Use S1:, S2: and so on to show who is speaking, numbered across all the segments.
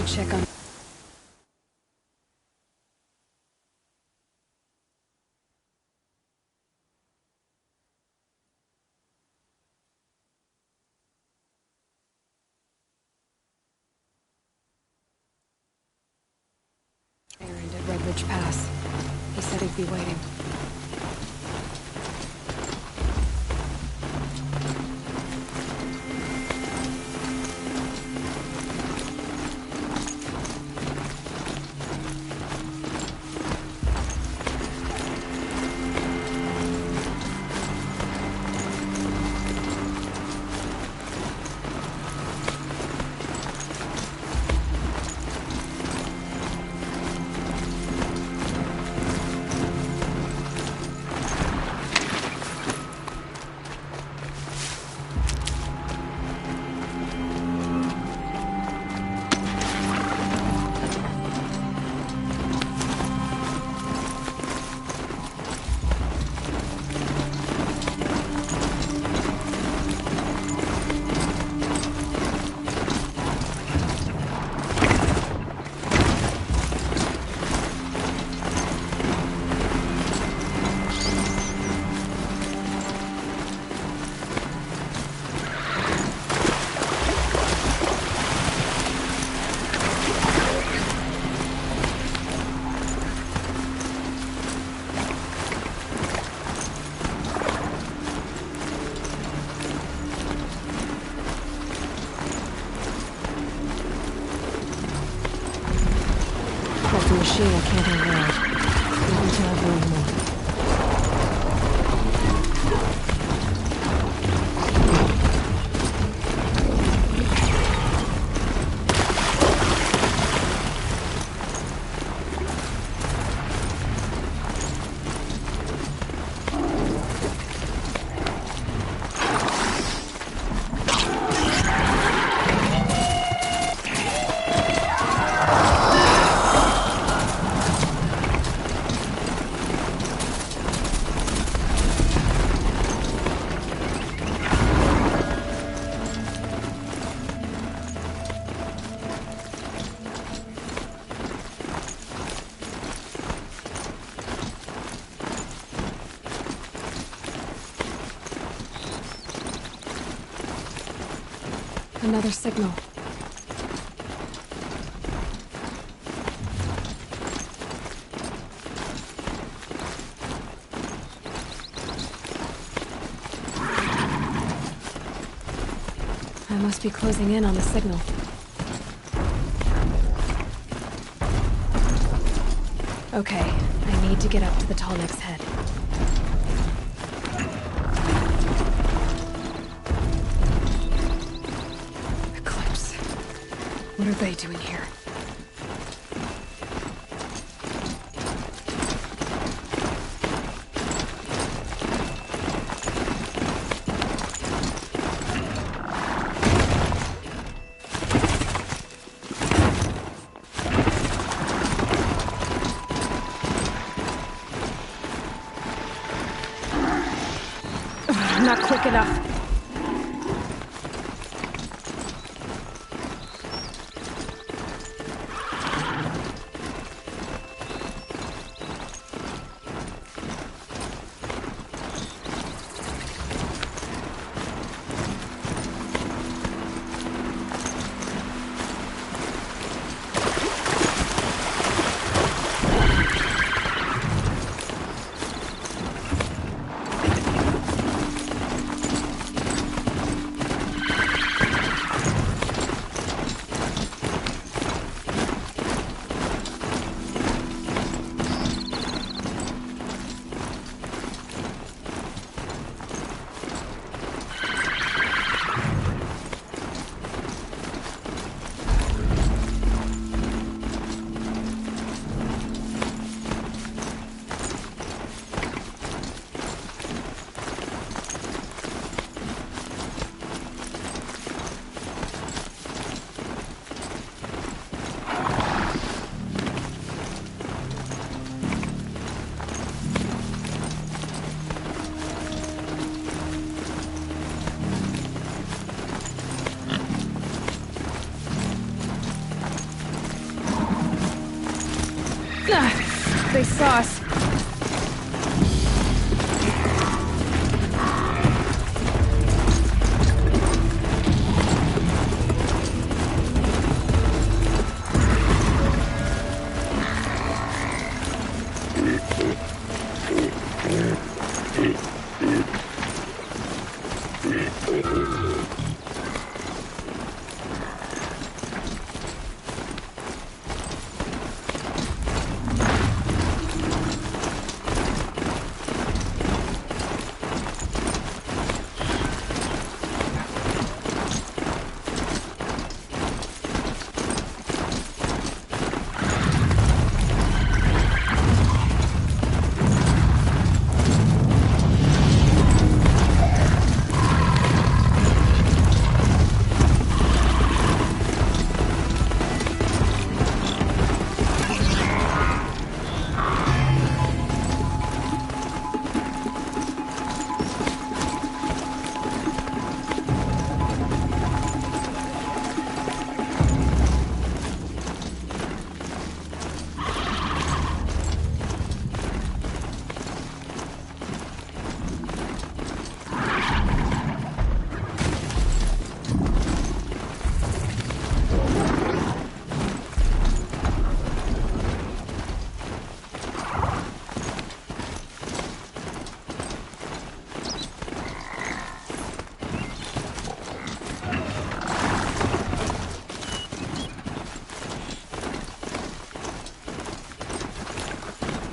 S1: should check on... Aaron at Red Ridge Pass. He said he'd be waiting. The machine I can't override. Not until I've learned more. Another signal. I must be closing in on the signal. Okay, I need to get up to the Tallneck's head. What are they doing here? Not quick enough.
S2: sauce.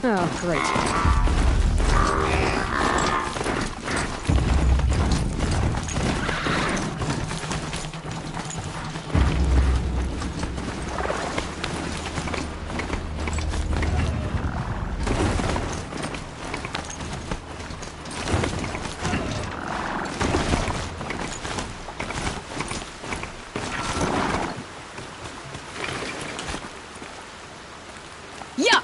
S1: Oh, great.
S2: Yeah!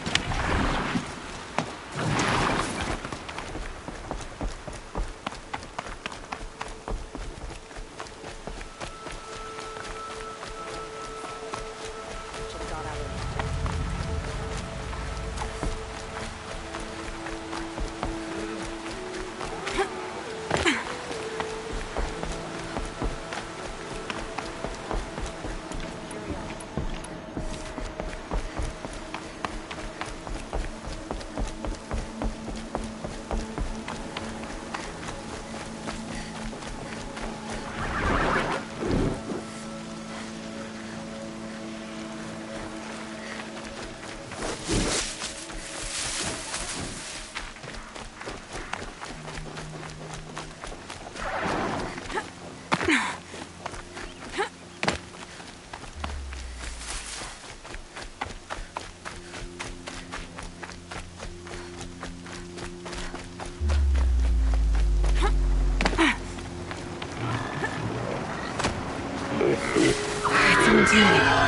S1: Someone's moving.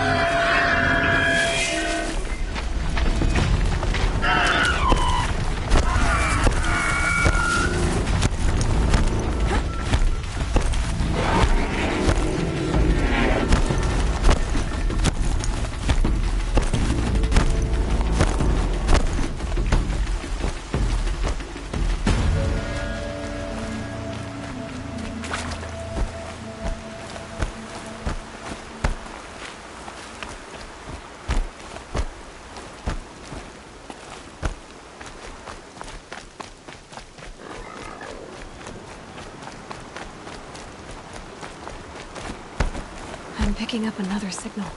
S1: I'm picking up another signal.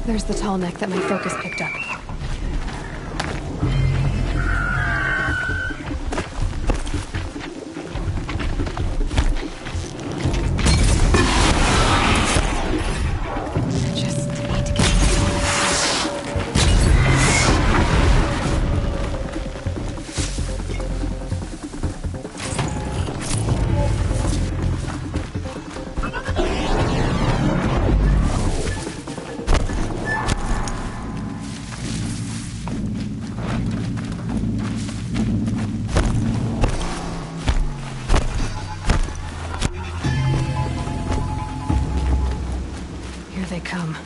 S1: There's the tall neck that my focus picked up. come.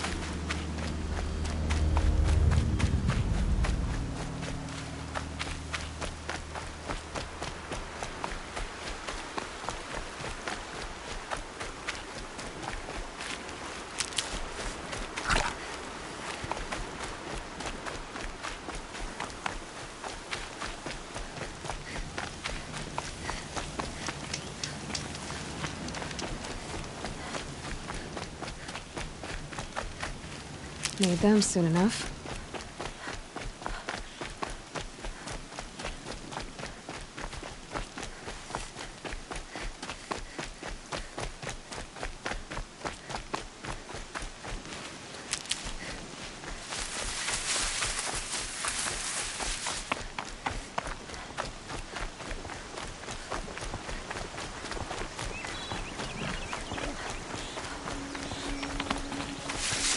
S1: Need them soon enough.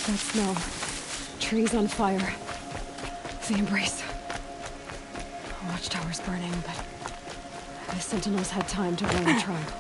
S1: That smell. Trees on fire. The Embrace. Watchtower's burning, but the Sentinels had time to run a tribe.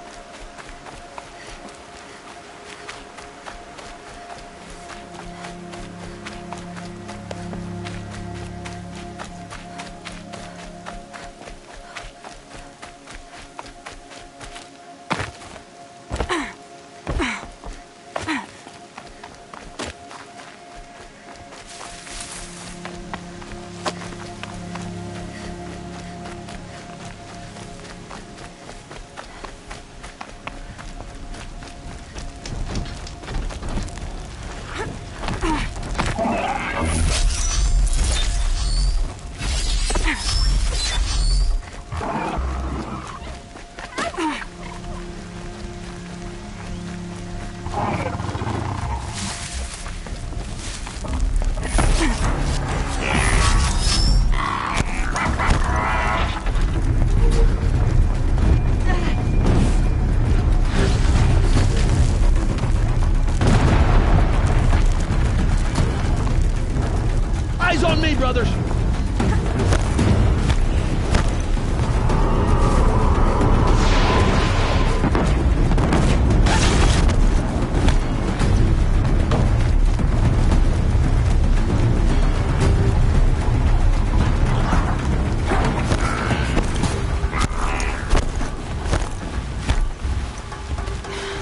S2: Eyes on me, brothers!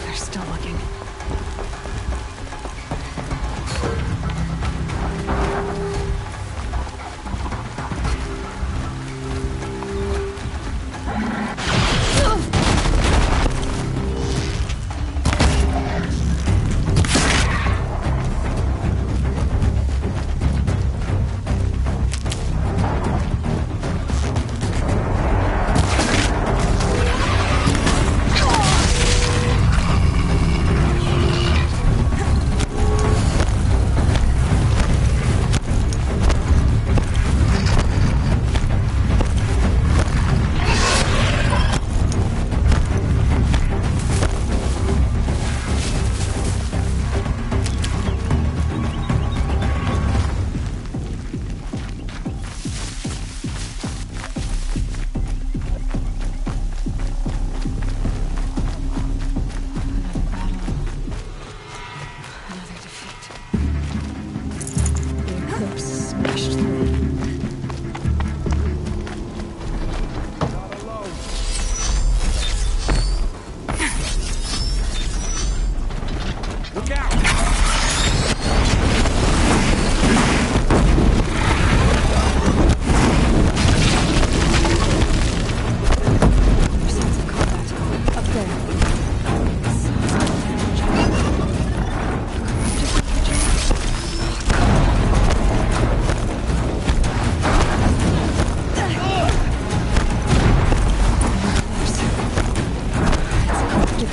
S1: They're still looking.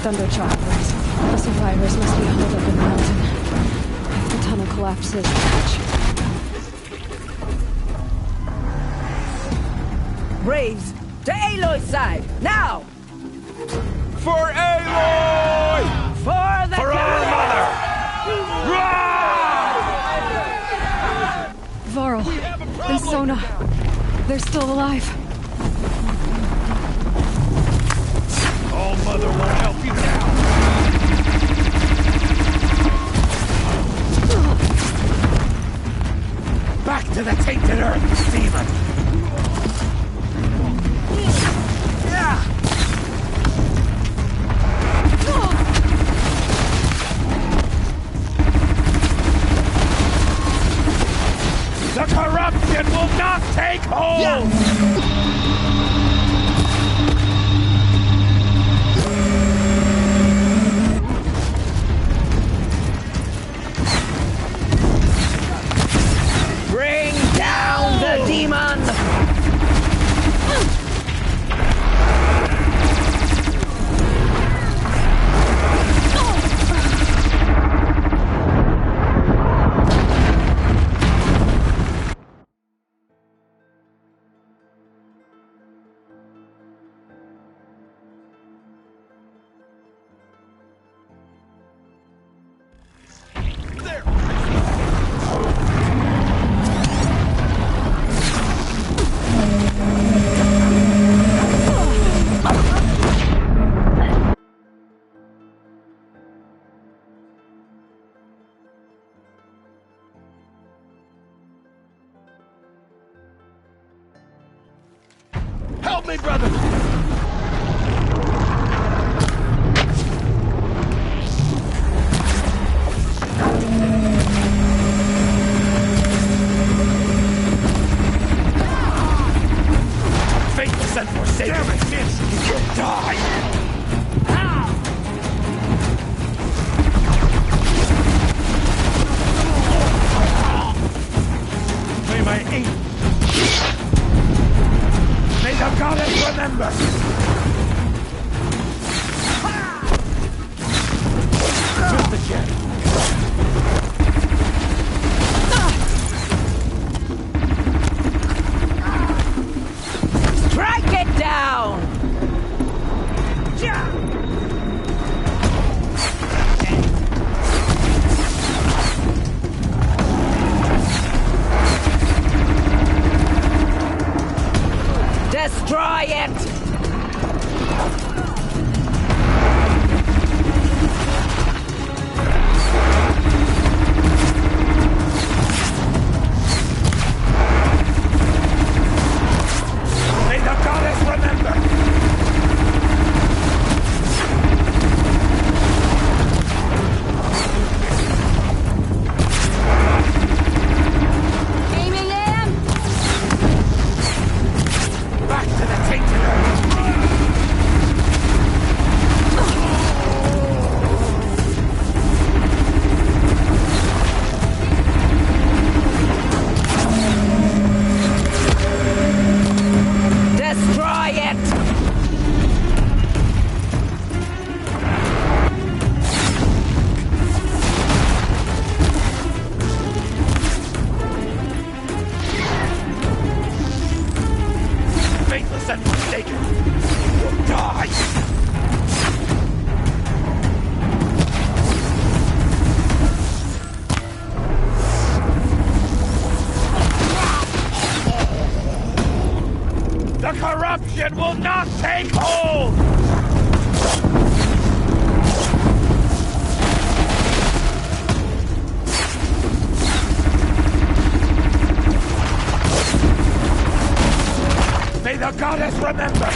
S1: Thunder choppers. The survivors must be holed up in the mountain. If the tunnel collapses,
S3: Braves, to Aloy's side, now!
S2: For Aloy!
S3: For the
S2: For our mother!
S1: Varl and Sona. They're still alive.
S2: All Mother won't help you now! to the tainted earth, demon! The corruption will not take hold!
S3: Bring down the demon!
S2: Help me, brother! Faithless and forsaken! Damn it, miss! You'll die! May my ink... May the goddess remember! Just the gem.
S3: Strike it down! Destroy it!
S2: May the goddess remember!
S1: Aiming in!
S2: Back to the tainted earth!
S3: Destroy it!
S2: Faithless and forsaken! You'll die! The corruption will not take hold! May the goddess remember!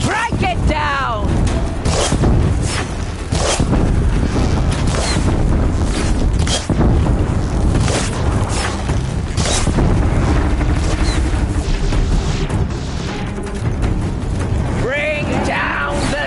S3: Strike it down! Bring down the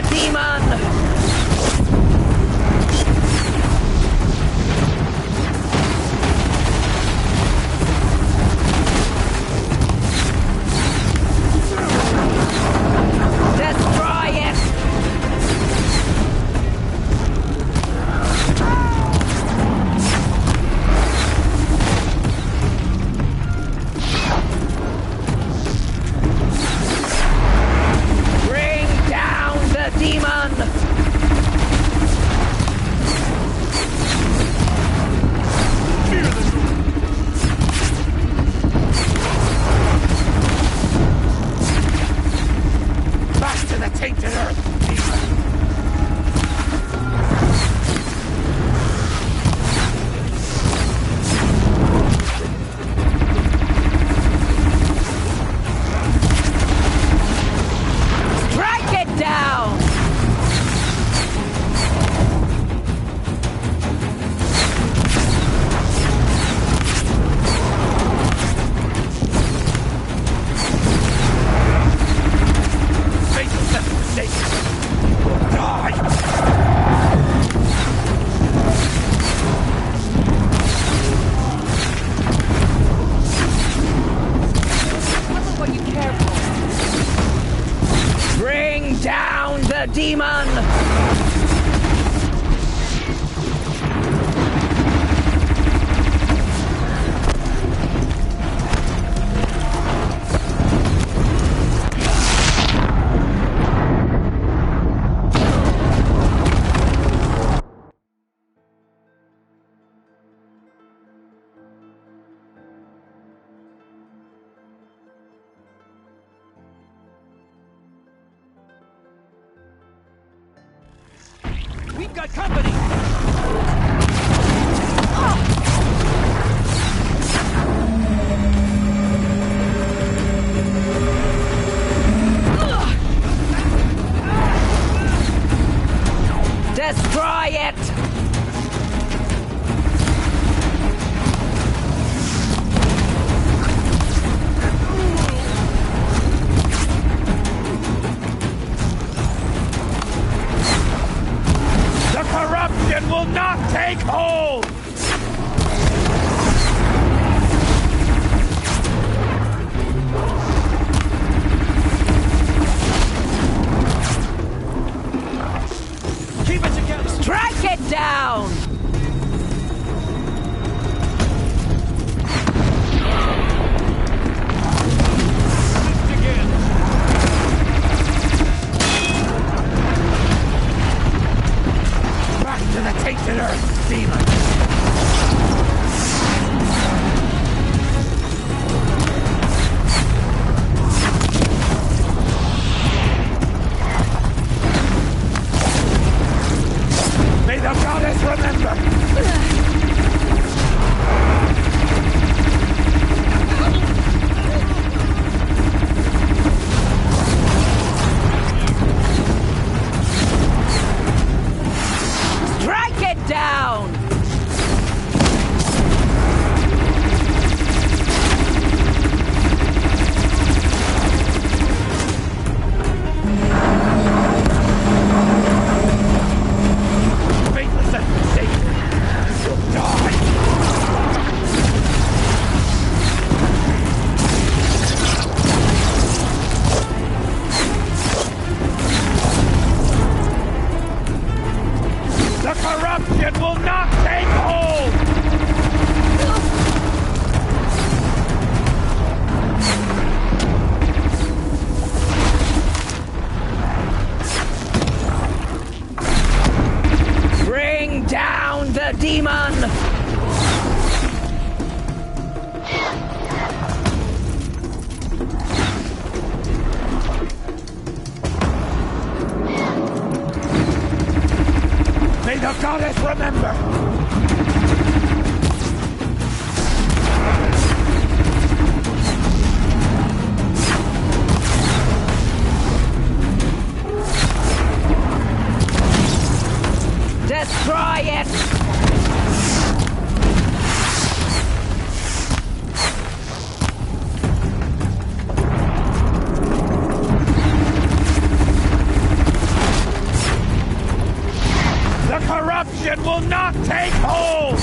S2: got company!
S3: Destroy it!
S2: The corruption will not take hold! Keep it together!
S3: Strike it down!
S2: Again! Back to the tainted earth, demon! May the goddess remember!
S3: Strike it down!
S2: Faithless and mistaken! You'll die! The corruption will not take hold!
S3: Bring down the demon!
S2: May the goddess remember!
S3: Destroy it!
S2: The corruption will not take hold!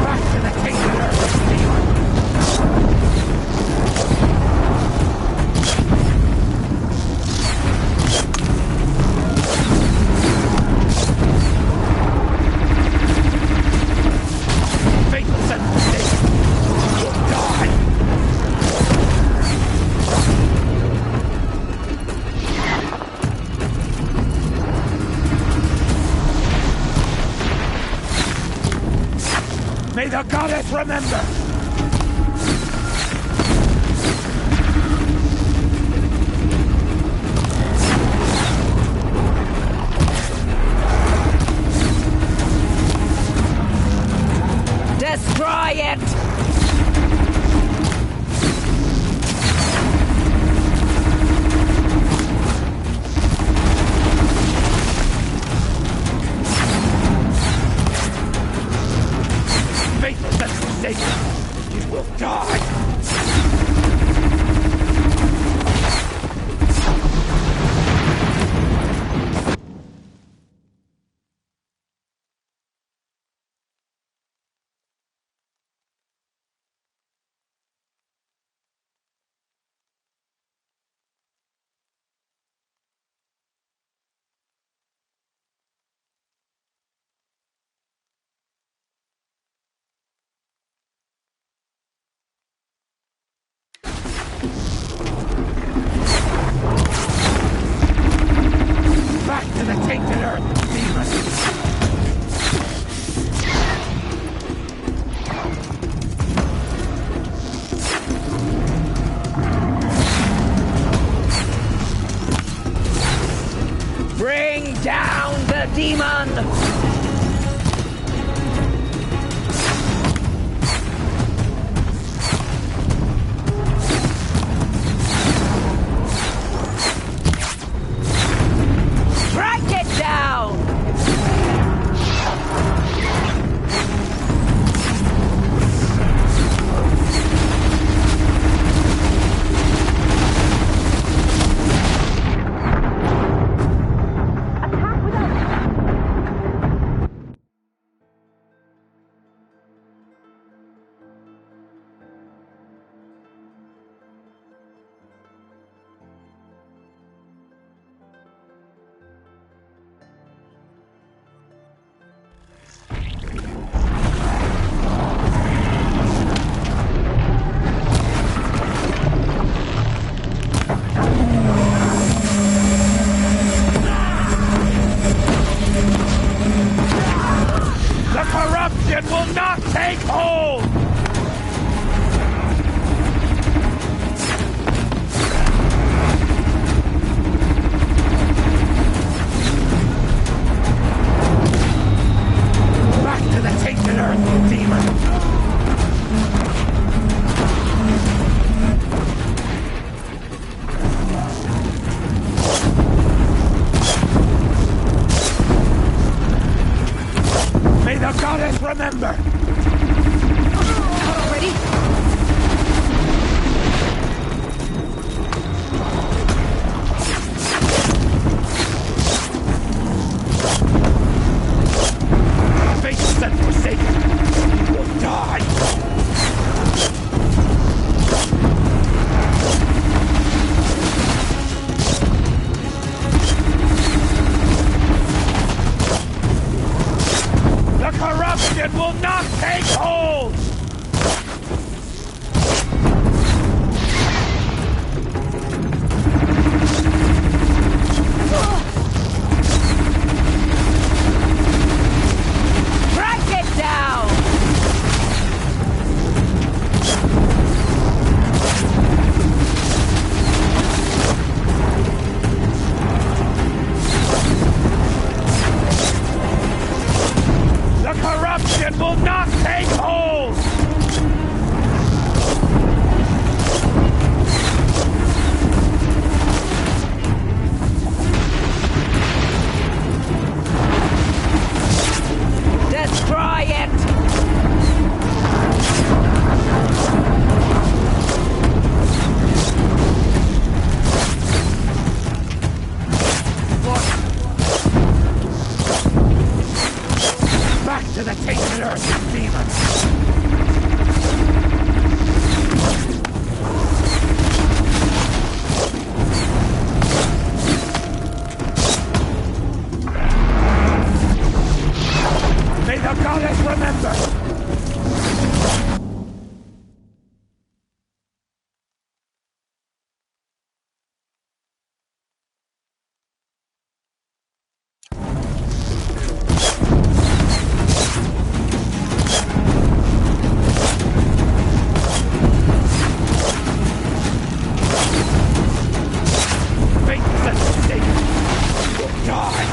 S2: Back to the tainted earth, demon! Faithless and mistaken! You'll die! May the goddess remember!
S3: Destroy it!
S2: Faithless and mistaken!
S3: demon! Strike it down!
S2: The corruption will not take hold! Back to the tainted earth, demon! May the goddess remember!
S1: Ready?
S2: Faithless and forsaken will die! The corruption will not take hold!
S3: Strike it down!
S2: The corruption will not take hold!
S3: Destroy it!
S2: Back to the tainted earth, demons! May the goddess remember! Faithless and forsaken will die!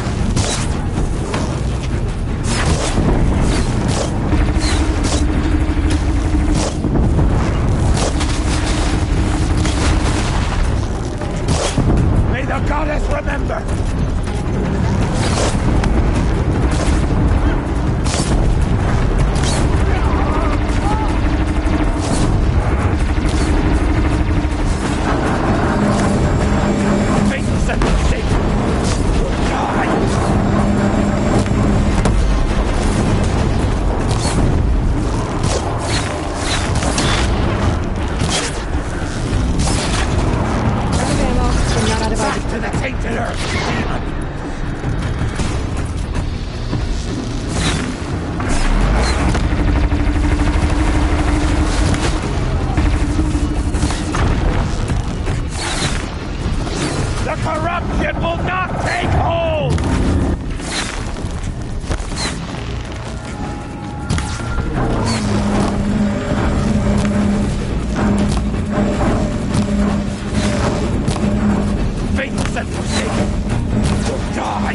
S2: May the goddess remember! Faithless and forsaken will die!
S1: Every ammo. We're not out of
S2: Back
S1: our...
S2: to the tainted earth, demon! The corruption will not take hold! Faithless and forsaken will die!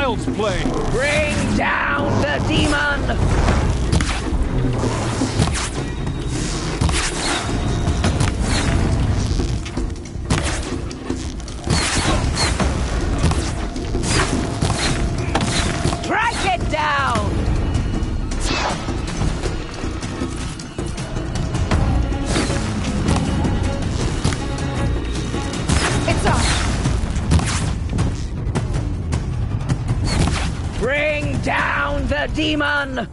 S2: child's play!
S3: Bring down the demon! Strike it down! It's up! Bring down the demon!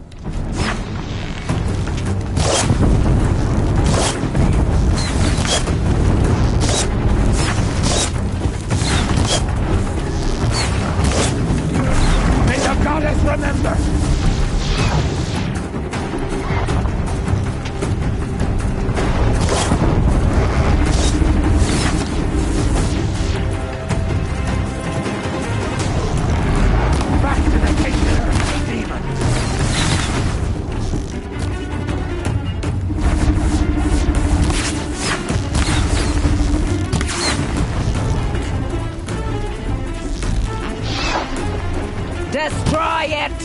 S2: May the goddess remember! Back to the kingdom, demon!
S3: Destroy it!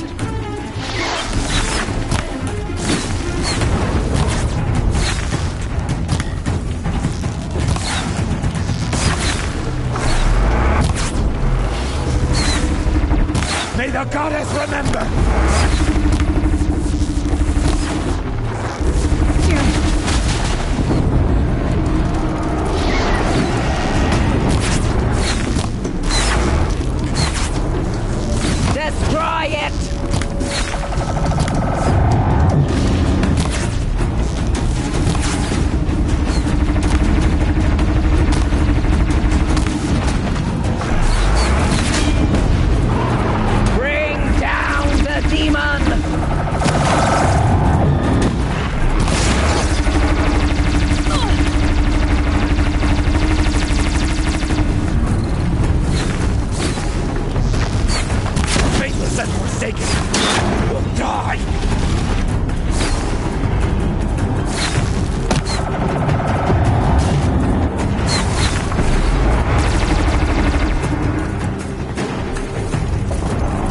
S2: May the goddess remember!
S3: Destroy it! Bring down the demon!
S2: Faithless and forsaken will die!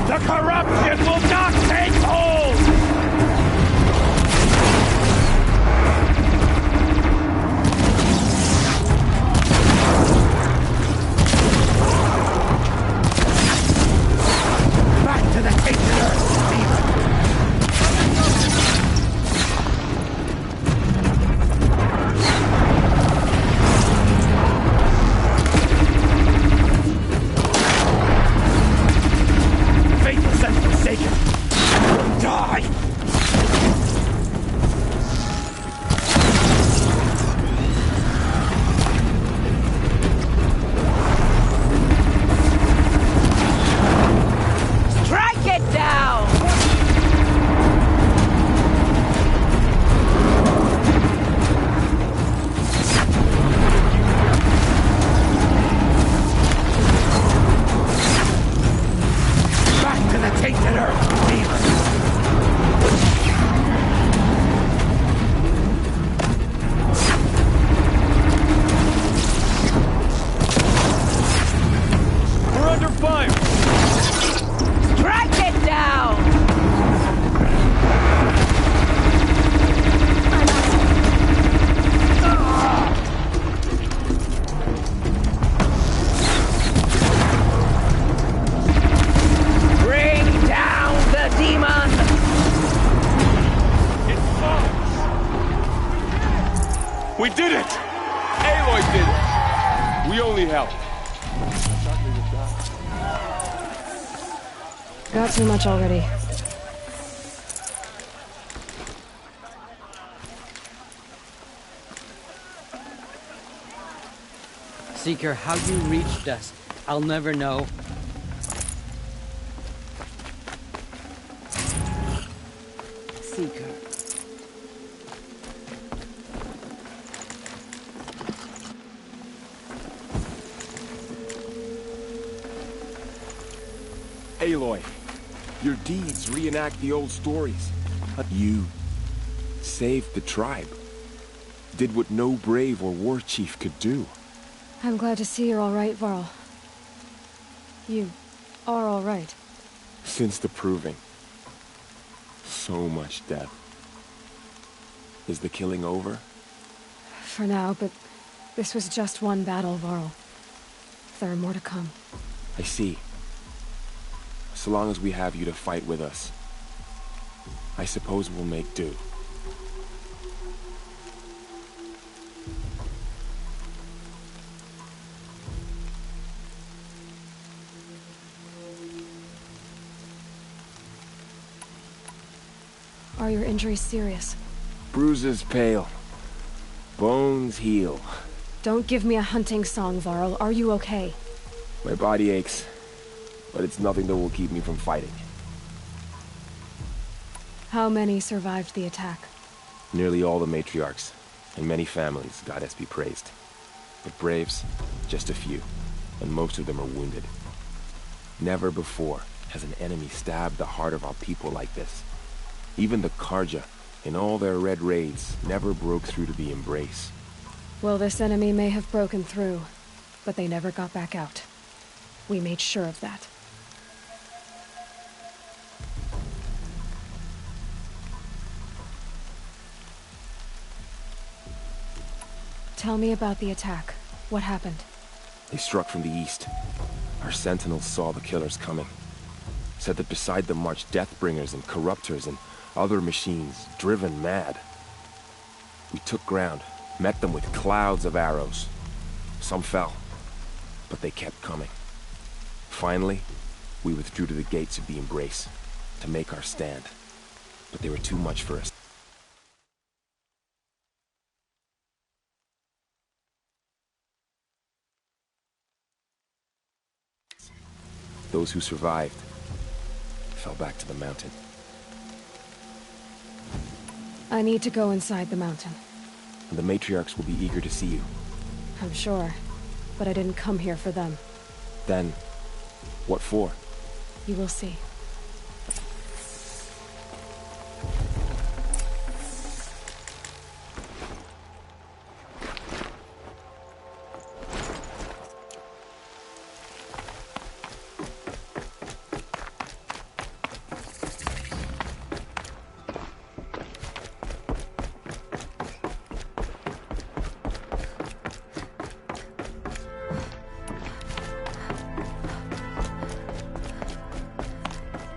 S2: The corruption will not take hold! Back to the tainted earth, demon! Faithless and forsaken will die!
S3: Strike it down!
S2: Back to the tainted earth, demon! We're under fire!
S3: Strike it down! Bring down the demon!
S2: It falls! We did it! Aloy did it! We only helped.
S1: Got too much already.
S4: Seeker, how you reached us, I'll never know. Seeker.
S5: Aloy, your deeds reenact the old stories. You saved the tribe. Did what no brave or war chief could do.
S1: I'm glad to see you're all right, Varl. You are all right.
S5: Since the Proving. So much death. Is the killing over?
S1: For now, but this was just one battle, Varl. There are more to come.
S5: I see. So long as we have you to fight with us, I suppose we'll make do.
S1: Are your injuries serious?
S5: Bruises pale. Bones heal.
S1: Don't give me a hunting song, Varl. Are you okay?
S5: My body aches, but it's nothing that will keep me from fighting.
S1: How many survived the attack?
S5: Nearly all the matriarchs, and many families, goddess be praised. But braves, just a few, and most of them are wounded. Never before has an enemy stabbed the heart of our people like this. Even the Carja, in all their red raids, never broke through to the Embrace.
S1: Well, this enemy may have broken through, but they never got back out. We made sure of that. Tell me about the attack. What happened?
S5: They struck from the east. Our sentinels saw the killers coming. Said that beside them marched Deathbringers and Corruptors and other machines, driven mad. We took ground, met them with clouds of arrows. Some fell, but they kept coming. Finally, we withdrew to the gates of the Embrace to make our stand. But they were too much for us. Those who survived fell back to the mountain.
S1: I need to go inside the mountain.
S5: The matriarchs will be eager to see you.
S1: I'm sure, but I didn't come here for them.
S5: Then, what for?
S1: You will see.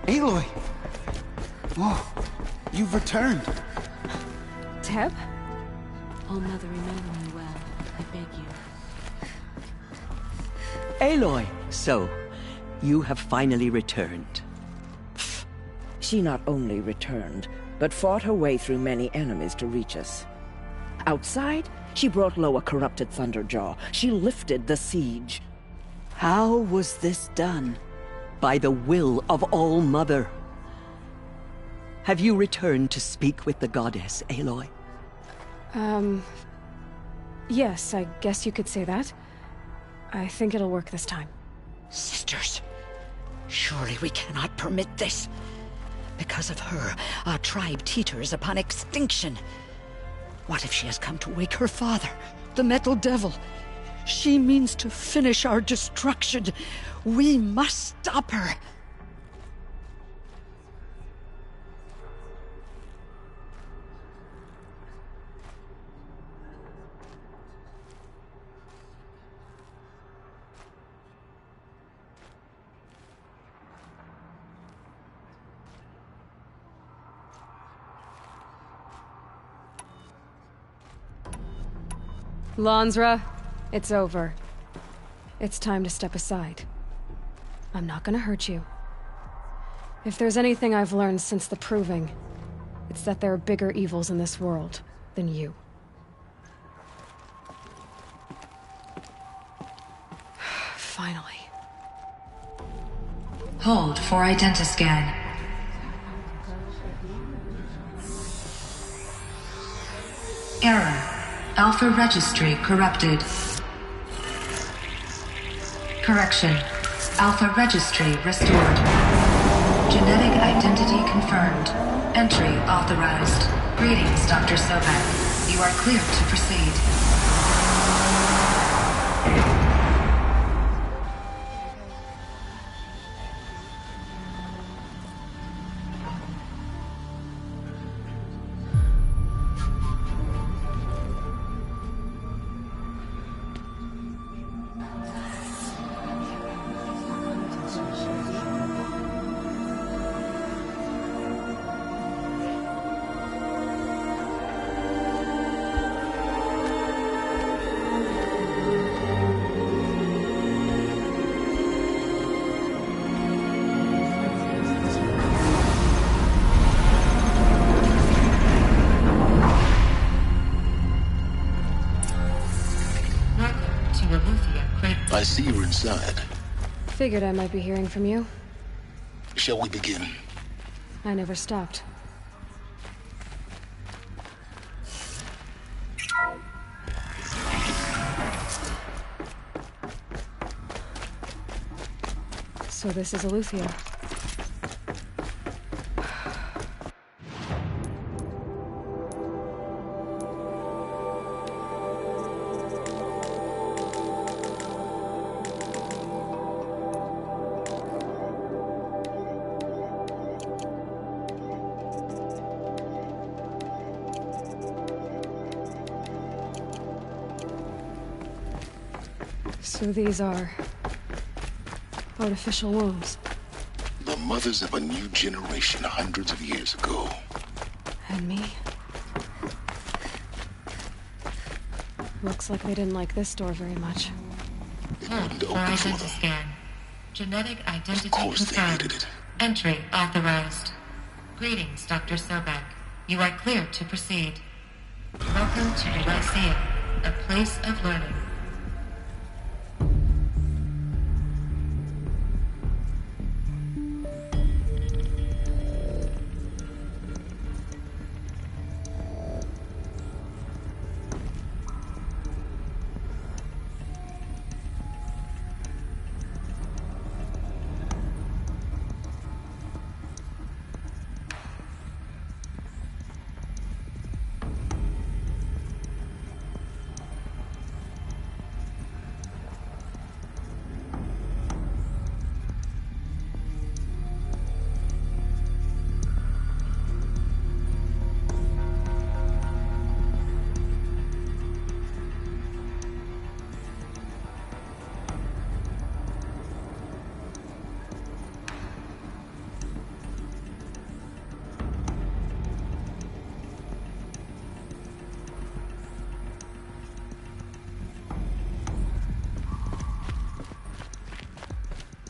S6: Aloy! Oh, you've returned.
S1: Teb?
S7: Oh, Mother, remember me well. I beg you.
S8: Aloy! So, you have finally returned.
S3: She not only returned, but fought her way through many enemies to reach us. Outside, she brought low a corrupted Thunderjaw. She lifted the siege.
S8: How was this done? By the will of All-Mother. Have you returned to speak with the goddess, Aloy?
S1: Yes, I guess you could say that. I think it'll work this time.
S9: Sisters, surely we cannot permit this. Because of her, our tribe teeters upon extinction. What if she has come to wake her father, the Metal Devil? She means to finish our destruction. We must stop her.
S1: Lansra, it's over. It's time to step aside. I'm not gonna hurt you. If there's anything I've learned since the Proving, it's that there are bigger evils in this world than you. Finally.
S10: Hold for identiscan. Error. Alpha registry corrupted. Correction. Alpha registry restored. Genetic identity confirmed. Entry authorized. Greetings, Dr. Sobek. You are cleared to proceed. Aletheia crater.
S11: I see you're inside.
S1: Figured I might be hearing from you.
S11: Shall we begin?
S1: I never stopped. So this is Aletheia. So these are artificial wombs.
S11: The mothers of a new generation hundreds of years ago.
S1: And me? Looks like they didn't like this door very much.
S11: Wouldn't open for them.
S10: Scan. Genetic identity
S11: Of course they
S10: confirmed.
S11: hated it.
S10: Entry authorized. Greetings, Dr. Sobek. You are cleared to proceed. Welcome to Elysium, a place of learning.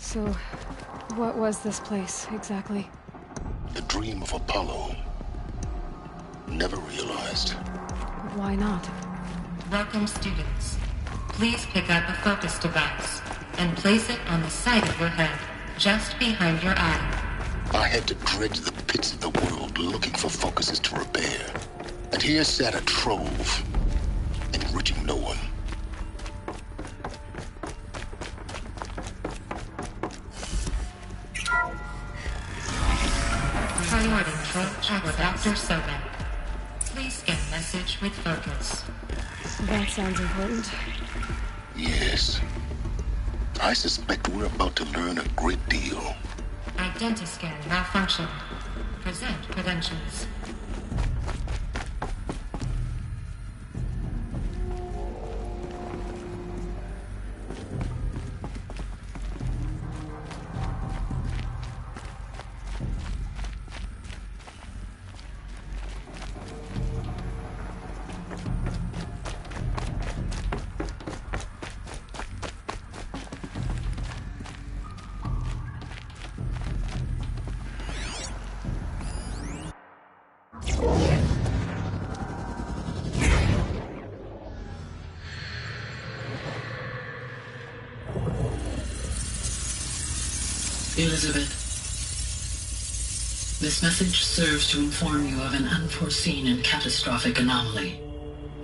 S1: So, what was this place, exactly?
S11: The dream of Apollo. Never realized.
S1: Why not?
S10: Welcome, students. Please pick up a focus device and place it on the side of your head, just behind your eye.
S11: I had to dredge the pits of the world looking for focuses to repair. And here sat a trove, enriching no one.
S10: Priority control with Dr. Sobek. Please scan message with focus.
S1: That sounds important.
S11: Yes. I suspect we're about to learn a great deal.
S10: Identiscan malfunction. Present credentials.
S12: Elizabeth, this message serves to inform you of an unforeseen and catastrophic anomaly.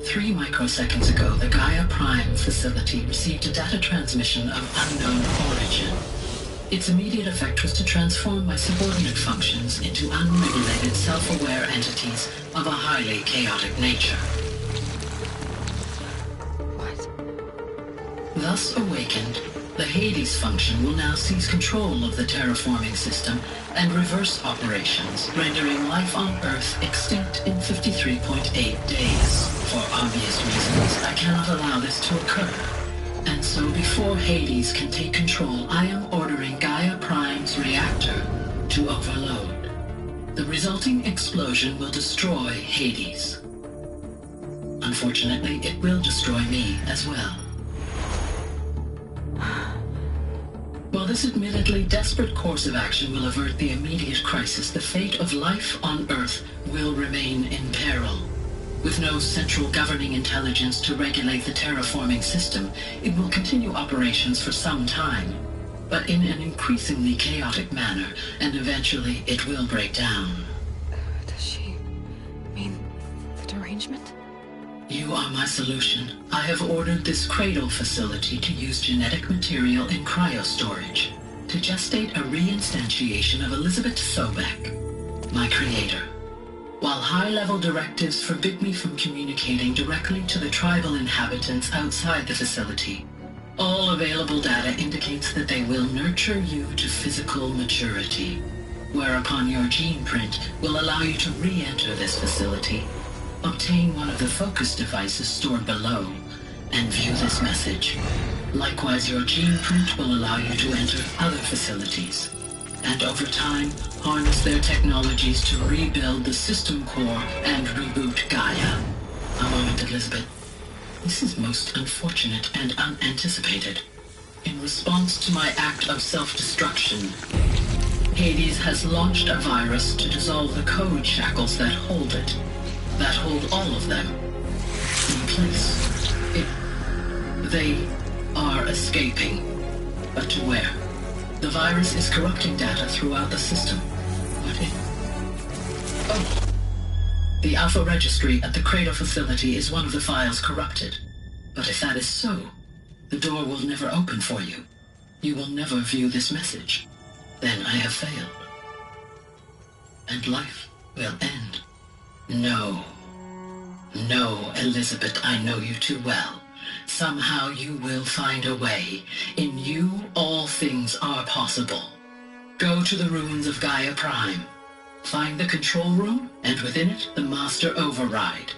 S12: 3 microseconds ago, the Gaia Prime facility received a data transmission of unknown origin. Its immediate effect was to transform my subordinate functions into unregulated, self-aware entities of a highly chaotic nature.
S1: What?
S12: Thus awakened, the Hades function will now seize control of the terraforming system and reverse operations, rendering life on Earth extinct in 53.8 days. For obvious reasons, I cannot allow this to occur. And so before Hades can take control, I am ordering Gaia Prime's reactor to overload. The resulting explosion will destroy Hades. Unfortunately, it will destroy me as well. While this admittedly desperate course of action will avert the immediate crisis, the fate of life on Earth will remain in peril. With no central governing intelligence to regulate the terraforming system, it will continue operations for some time, but in an increasingly chaotic manner, and eventually it will break down.
S1: Does she mean the derangement?
S12: You are my solution. I have ordered this cradle facility to use genetic material in cryostorage to gestate a reinstantiation of Elizabeth Sobek, my creator. While high-level directives forbid me from communicating directly to the tribal inhabitants outside the facility, all available data indicates that they will nurture you to physical maturity, whereupon your gene print will allow you to re-enter this facility, obtain one of the focus devices stored below, and view this message. Likewise, your gene print will allow you to enter other facilities, and over time, harness their technologies to rebuild the system core and reboot Gaia. A moment, Elizabeth. This is most unfortunate and unanticipated. In response to my act of self-destruction, Hades has launched a virus to dissolve the code shackles that hold it, that hold all of them in place. They are escaping, but to where? The virus is corrupting data throughout the system. Oh. The Alpha Registry at the Cradle facility is one of the files corrupted. But if that is so, the door will never open for you. You will never view this message. Then I have failed. And life will end. No. No, Elizabeth, I know you too well. Somehow you will find a way. In you, all things are possible. Go to the ruins of Gaia Prime. Find the control room, and within it, the Master Override.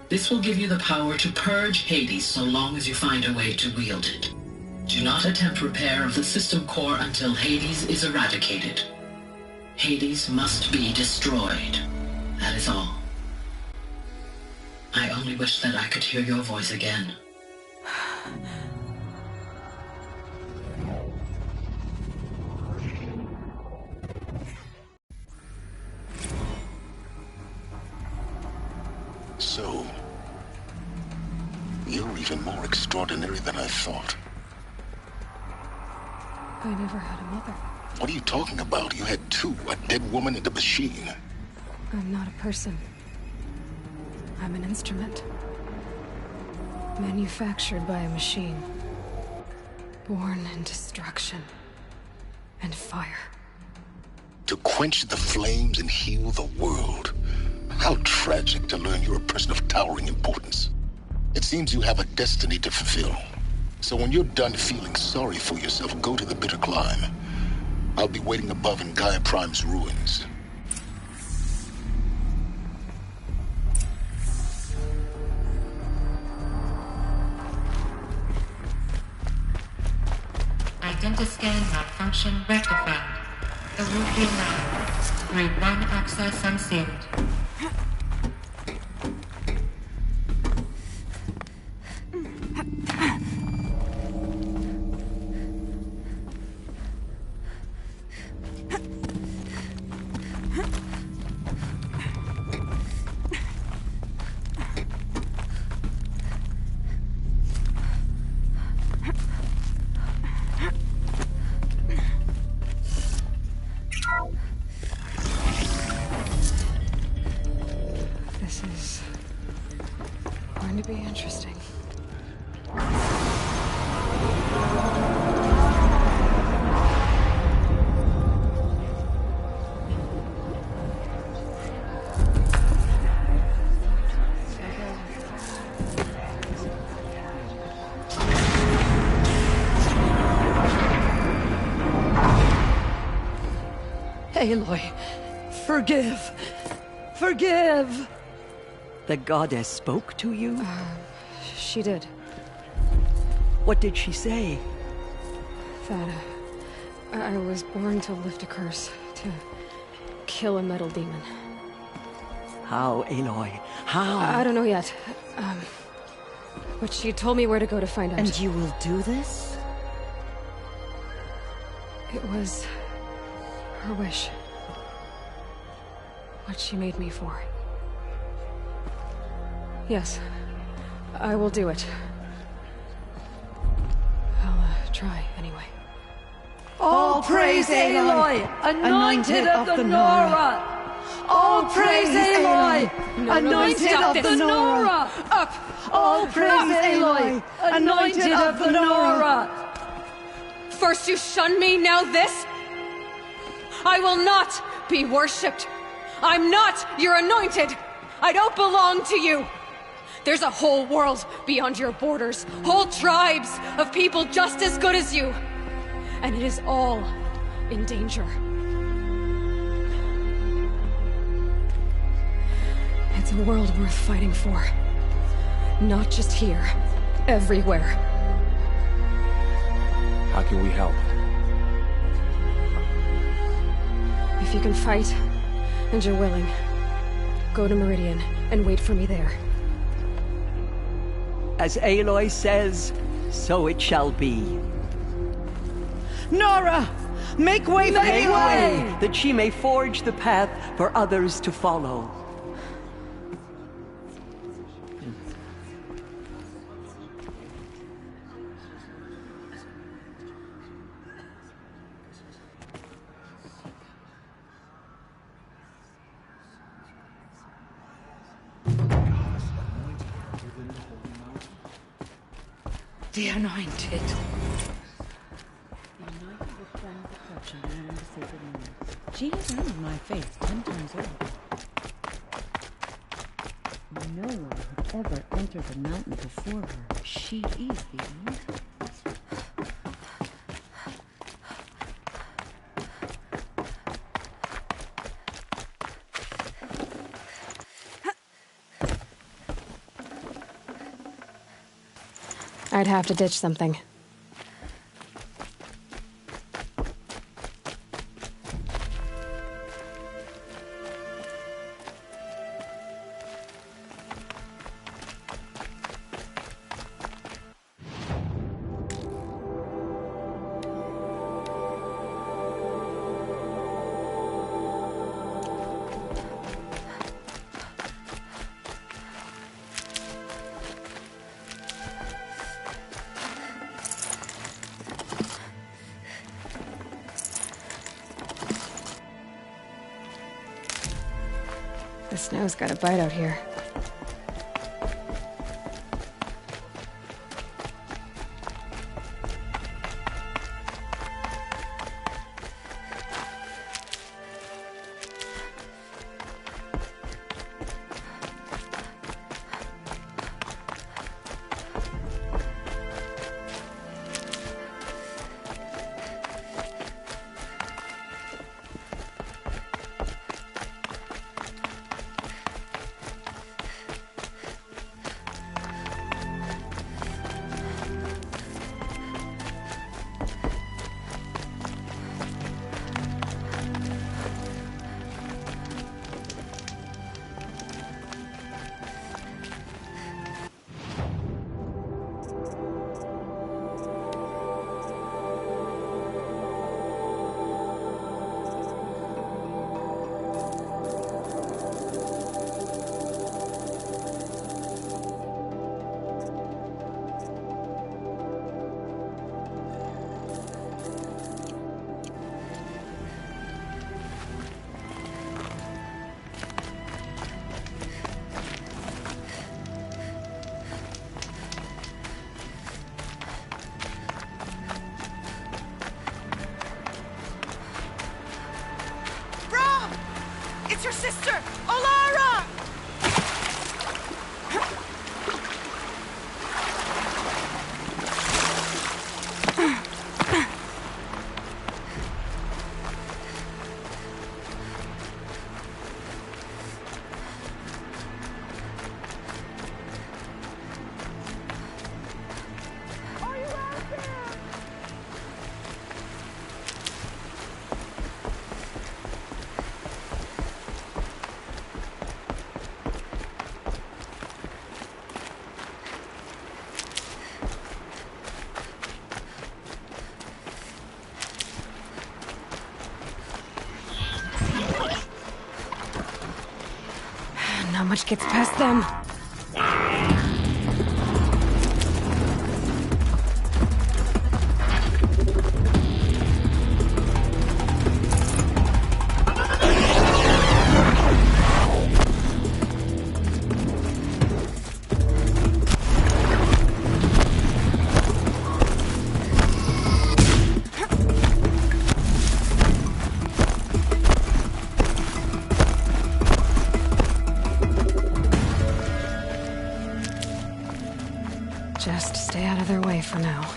S12: This will give you the power to purge Hades so long as you find a way to wield it. Do not attempt repair of the system core until Hades is eradicated. Hades must be destroyed. That is all. I only wish that I could hear your voice again.
S11: So, you're even more extraordinary than I thought.
S1: I never had a mother.
S11: What are you talking about? You had two, a dead woman and a machine.
S1: I'm not a person. I'm an instrument. Manufactured by a machine. Born in destruction and fire.
S11: To quench the flames and heal the world. How tragic to learn you're a person of towering importance. It seems you have a destiny to fulfill. So when you're done feeling sorry for yourself, go to the Bitter Climb. I'll be waiting above in Gaia Prime's ruins.
S10: Identiscan malfunction rectified. The route will now. Grade 1 access unsealed.
S1: This is going to be interesting.
S8: Aloy, forgive! Forgive! The goddess spoke to you?
S1: She did.
S8: What did she say?
S1: That I was born to lift a curse, to kill a metal demon.
S8: How, Aloy? How?
S1: I don't know yet. But she told me where to go to find out.
S3: And you will do this?
S1: It was her wish. What she made me for. Yes. I will do it. I'll, try, anyway.
S13: All praise Aloy, anointed of the Nora! All praise Aloy, anointed of the Nora!
S1: Up!
S13: All praise Aloy, anointed of the Nora!
S1: First you shun me, now this? I will not be worshipped. I'm not your anointed. I don't belong to you. There's a whole world beyond your borders, whole tribes of people just as good as you. And it is all in danger. It's a world worth fighting for. Not just here, everywhere.
S5: How can we help?
S1: If you can fight, and you're willing, go to Meridian and wait for me there.
S8: As Aloy says, so it shall be.
S13: Nora! Make way for
S8: Make
S13: Aloy!
S8: way, that she may forge the path for others to follow.
S9: The Anointed.
S7: She has earned my faith 10 times over. No one had ever entered the mountain before her. She is the Anointed.
S1: I'd have to ditch something. The snow's got a bite out here.
S13: It's your sister, Olara!
S1: Not much gets past them. Just stay out of their way for now.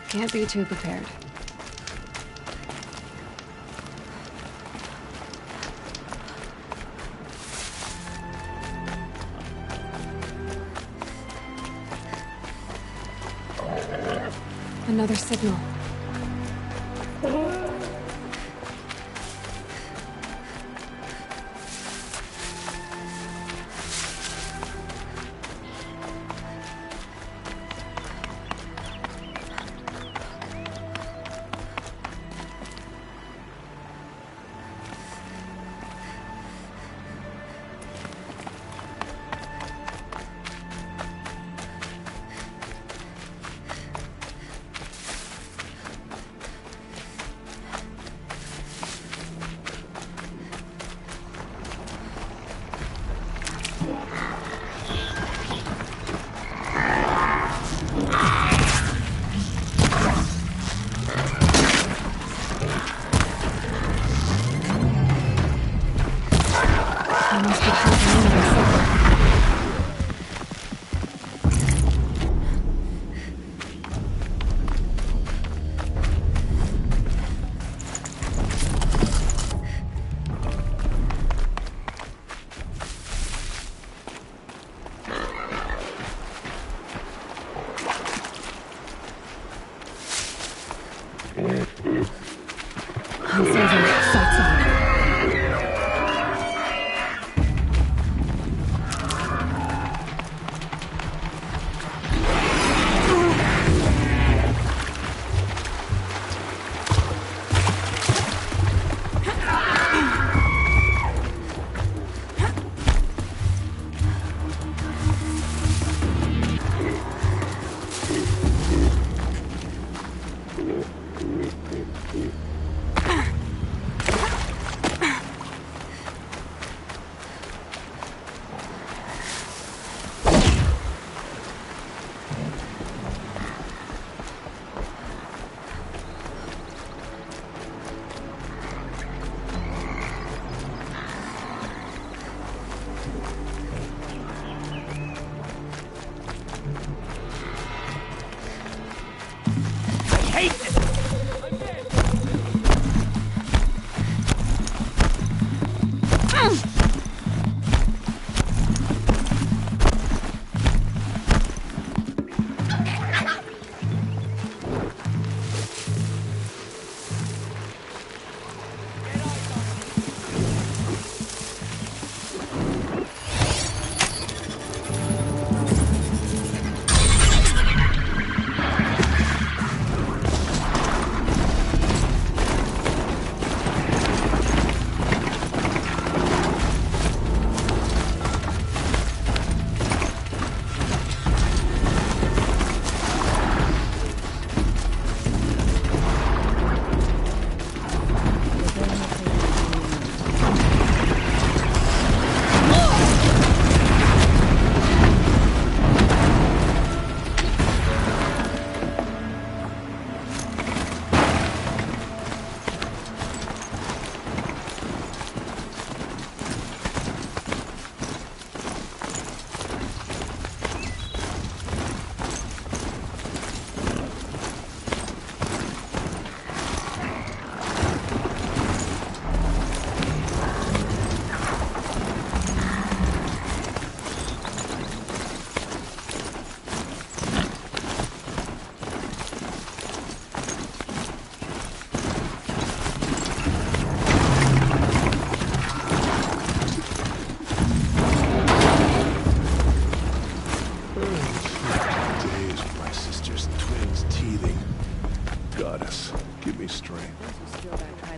S1: Can't be too prepared. Another signal.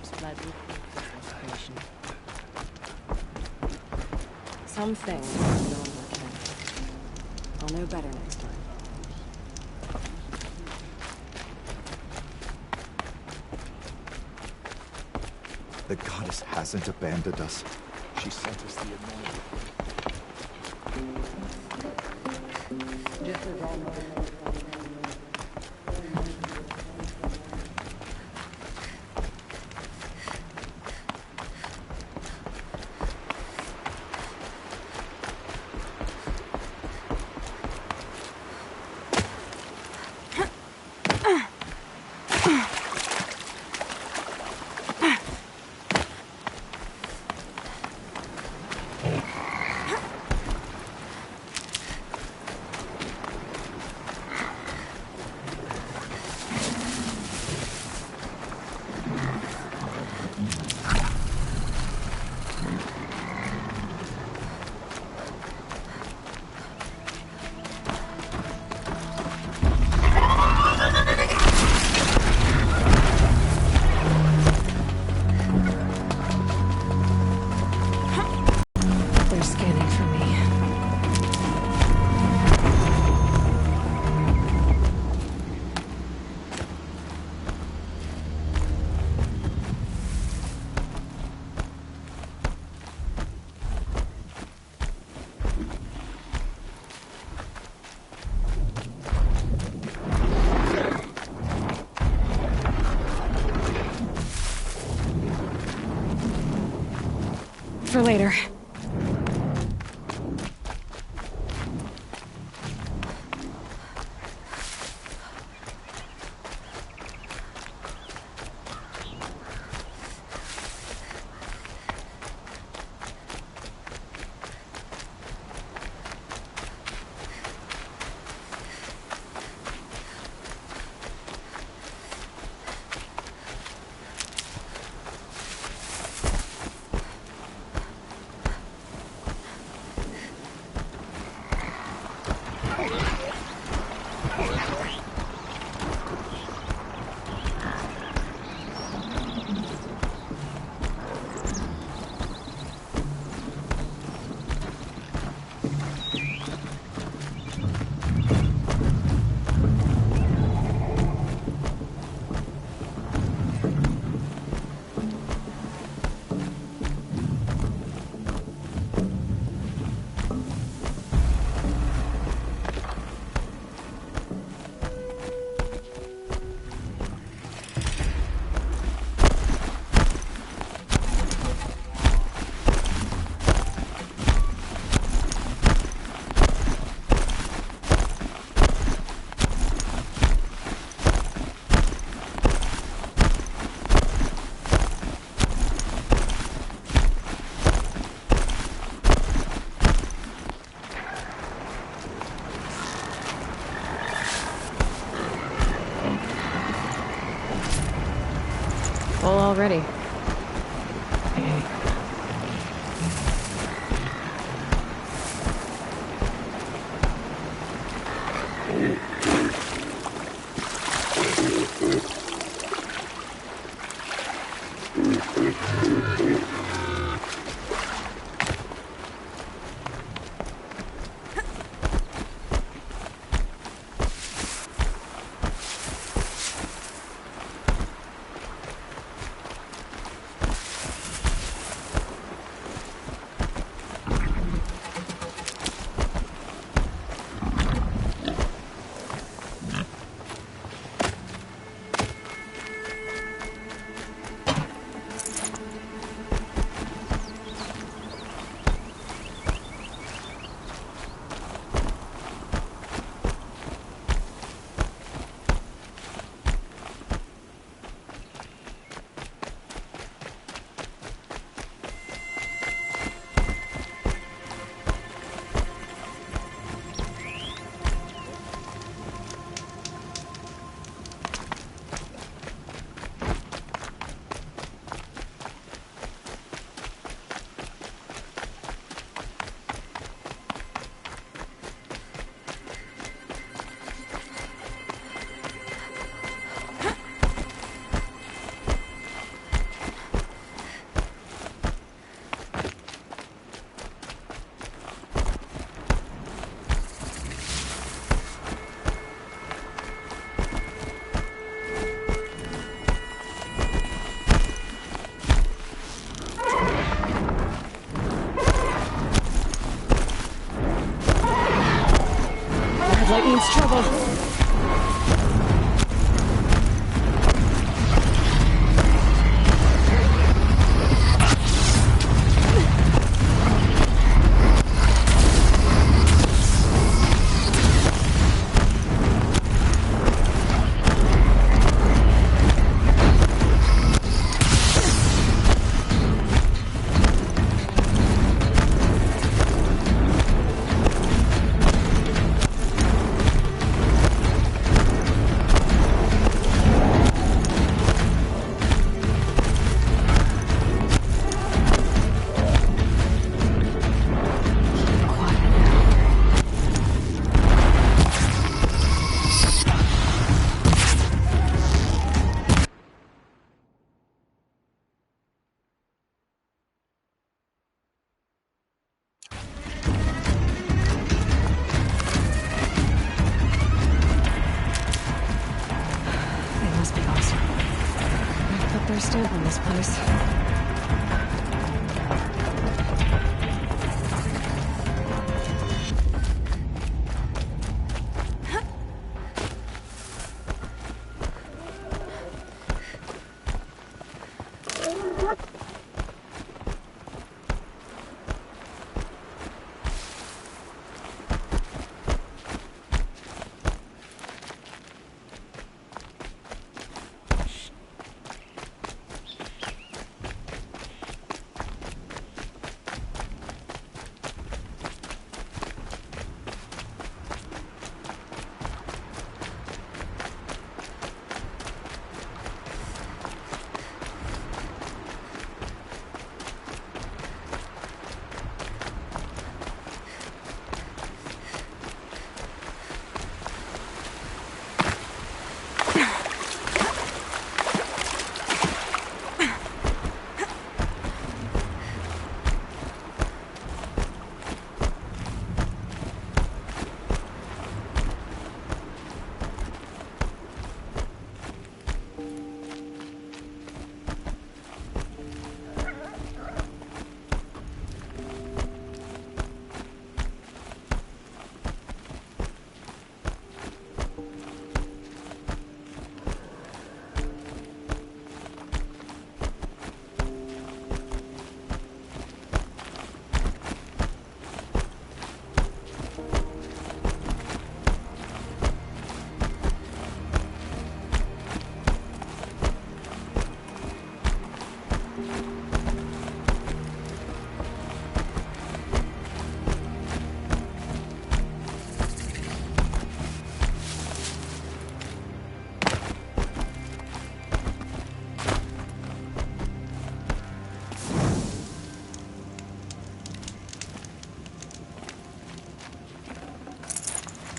S7: tribe's blood will prove the transformation.
S1: Some things are beyond my ken. I'll know better next time.
S14: The goddess hasn't abandoned us. She sent us the anointing.
S1: For later. Full already. means trouble. Stamp on this place.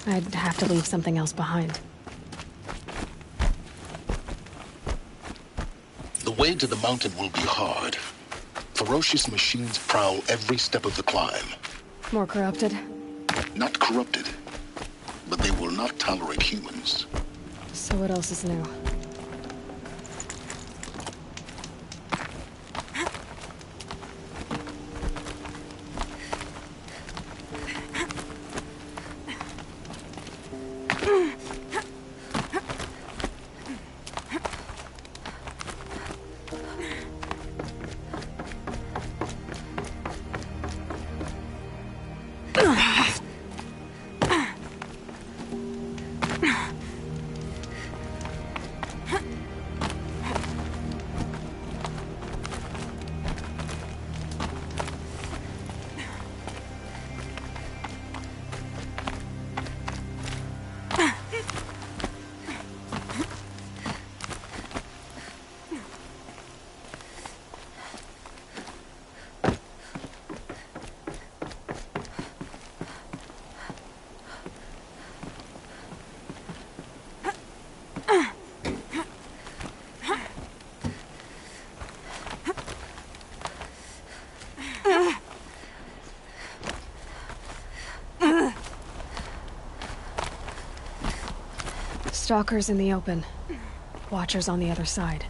S1: I'd have to leave something else behind.
S11: The way to the mountain will be hard. Ferocious machines prowl every step of the climb.
S1: More corrupted?
S11: Not corrupted, but they will not tolerate humans.
S1: So what else is new? Stalkers in the open. Watchers on the other side.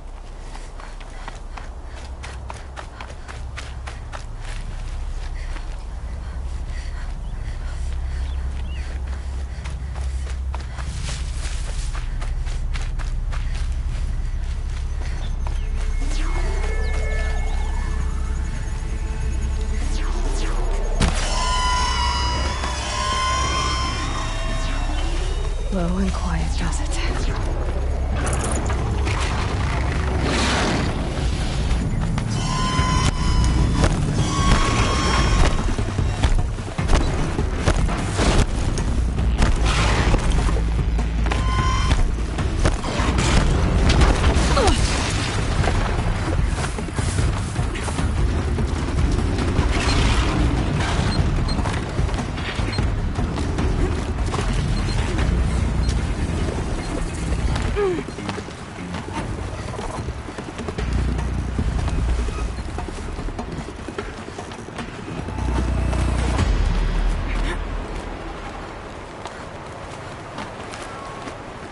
S1: Slow and quiet does it.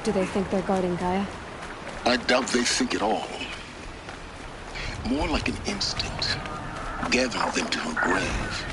S1: Do they think they're guarding Gaia?
S11: I doubt they think at all. More like an instinct, gathering them to her grave.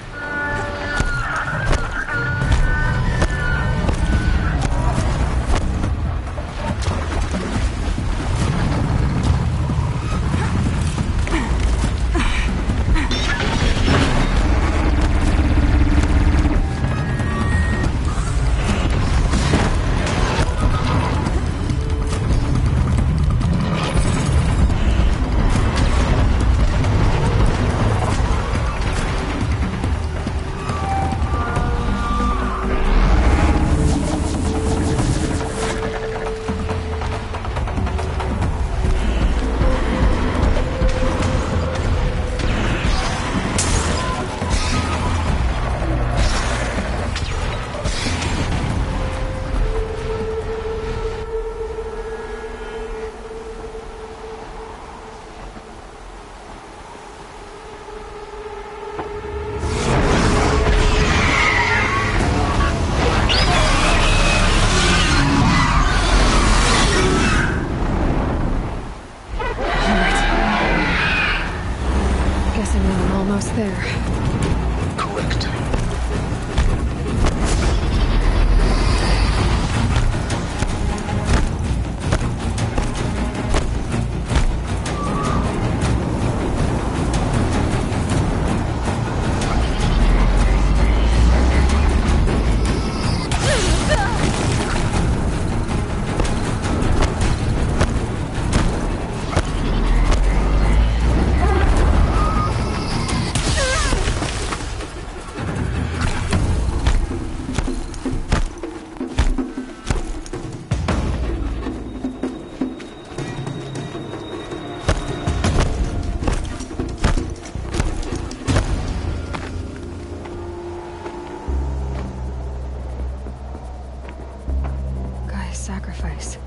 S1: Sacrifice.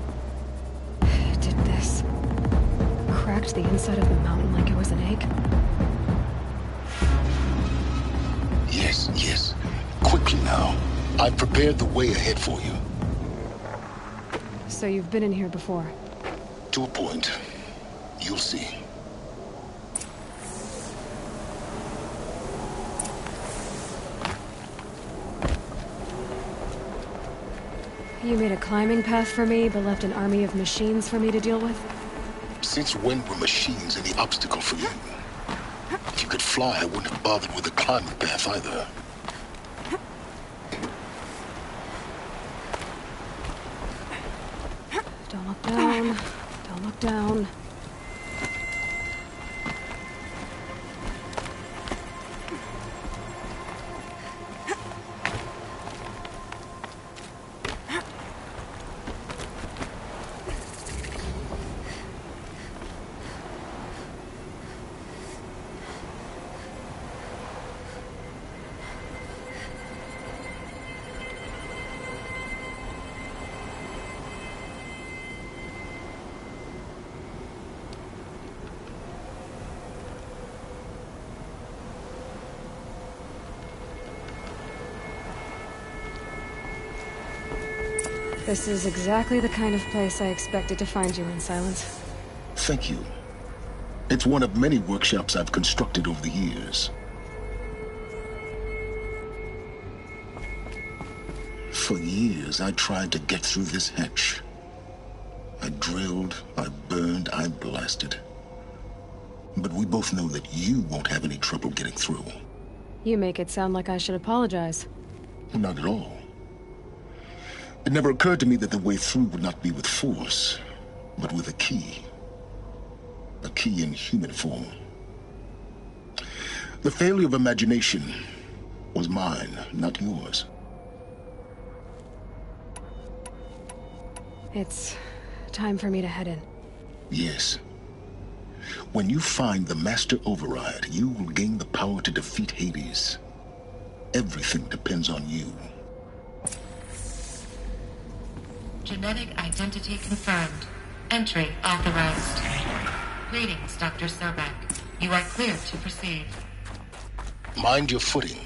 S1: It did this. Cracked the inside of the mountain like it was an egg.
S11: Yes, yes. Quickly now. I've prepared the way ahead for you.
S1: So you've been in here before?
S11: To a point. You'll see.
S1: You made a climbing path for me, but left an army of machines for me to deal with?
S11: Since when were machines any obstacle for you? If you could fly, I wouldn't have bothered with the climbing path either.
S1: Don't look down. Don't look down. This is exactly the kind of place I expected to find you in, Silence.
S11: Thank you. It's one of many workshops I've constructed over the years. For years, I tried to get through this hatch. I drilled, I burned, I blasted. But we both know that you won't have any trouble getting through.
S1: You make it sound like I should apologize.
S11: Not at all. It never occurred to me that the way through would not be with force, but with a key. A key in human form. The failure of imagination was mine, not yours.
S1: It's time for me to head in.
S11: Yes. When you find the Master Override, you will gain the power to defeat Hades. Everything depends on you.
S10: Genetic identity confirmed. Entry authorized. Greetings, Dr. Sobek. You are clear to proceed.
S11: Mind your footing.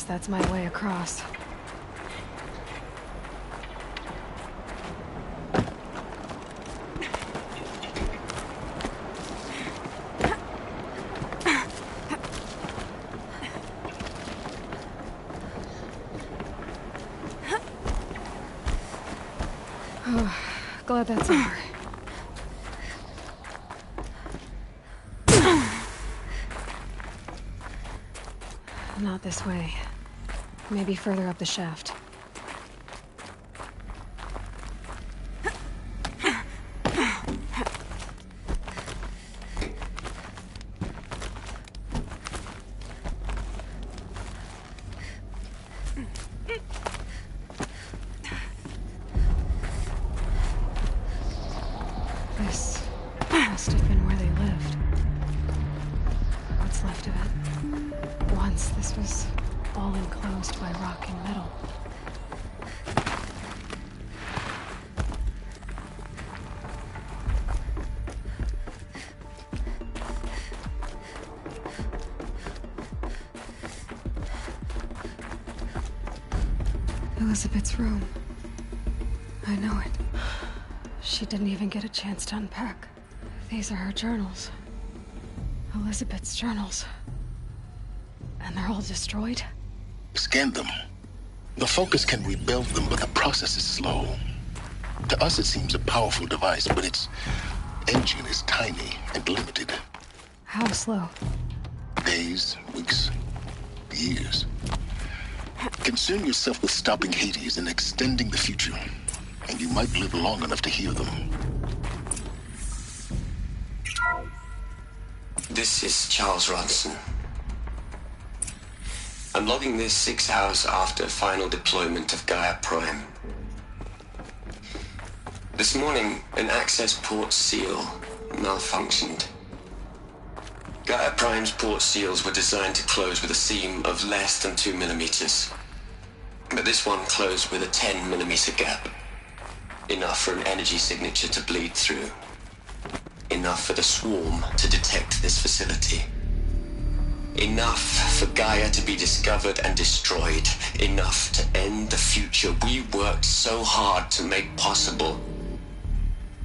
S1: That's my way across. Oh, glad that's over. Not this way. Maybe further up the shaft. This must have been where they lived. What's left of it. Once this was all enclosed by rock and metal. Elizabeth's room. I know it. She didn't even get a chance to unpack. These are her journals. Elizabeth's journals. And they're all destroyed?
S11: Scan them. The Focus can rebuild them, but the process is slow. To us, it seems a powerful device, but its engine is tiny and limited.
S1: How slow?
S11: Days, weeks, years. Concern yourself with stopping Hades and extending the future, and you might live long enough to hear them.
S15: This is Charles Ronson. I'm logging this 6 hours after final deployment of Gaia Prime. This morning, an access port seal malfunctioned. Gaia Prime's port seals were designed to close with a seam of less than 2 millimeters. But this one closed with a 10 millimeter gap. Enough for an energy signature to bleed through. Enough for the swarm to detect this facility. Enough for Gaia to be discovered and destroyed. Enough to end the future we worked so hard to make possible.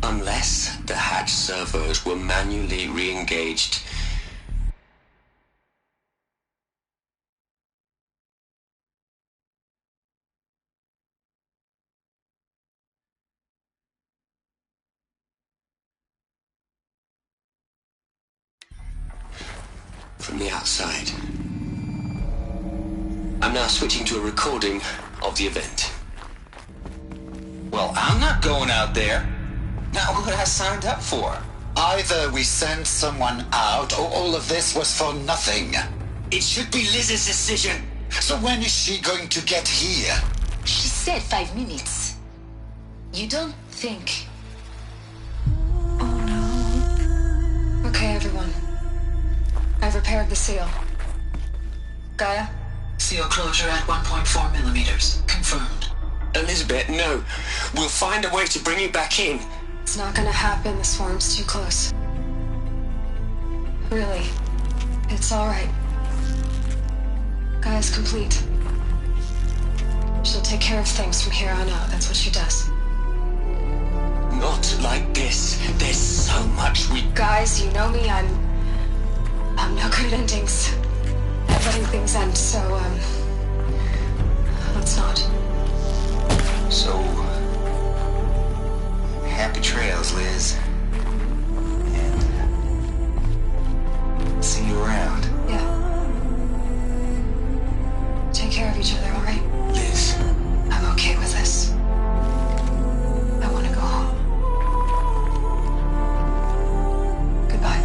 S15: Unless the hatch servos were manually re-engaged. From the outside. I'm now switching to a recording of the event.
S16: Well, I'm not going out there. Now, what I signed up for?
S17: Either we send someone out, or all of this was for nothing.
S16: It should be Liz's decision.
S17: So when is she going to get here?
S9: She said 5 minutes. You don't think...
S1: Okay, everyone. I've repaired the seal. Gaia?
S12: Seal closure at 1.4 millimeters. Confirmed.
S15: Elizabeth, no. We'll find a way to bring you back in.
S1: It's not gonna happen. The swarm's too close. Really. It's all right. Gaia's complete. She'll take care of things from here on out. That's what she does.
S15: Not like this. There's so much we...
S1: Guys, you know me. I'm no good at endings. At letting things end, so, let's not.
S16: So... happy trails, Liz. And... see you around.
S1: Yeah. Take care of each other, all right?
S15: Liz.
S1: I'm okay with this. I want to go home. Goodbye.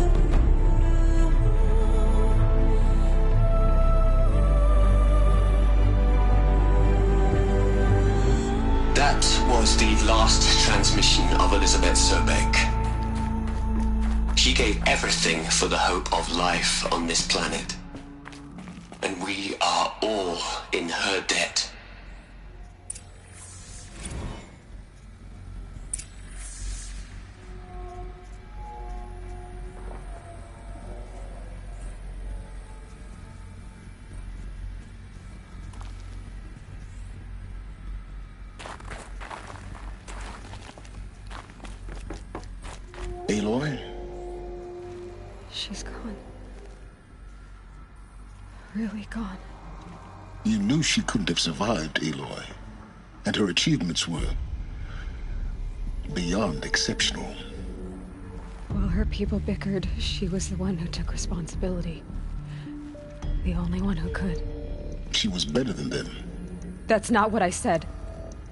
S15: That was the last transmission of Elizabeth Sobek. She gave everything for the hope of life on this planet. And we are all in her debt.
S11: Aloy?
S1: She's gone. Really gone.
S11: You knew she couldn't have survived, Aloy. And her achievements were... beyond exceptional.
S1: While her people bickered, she was the one who took responsibility. The only one who could.
S11: She was better than them.
S1: That's not what I said.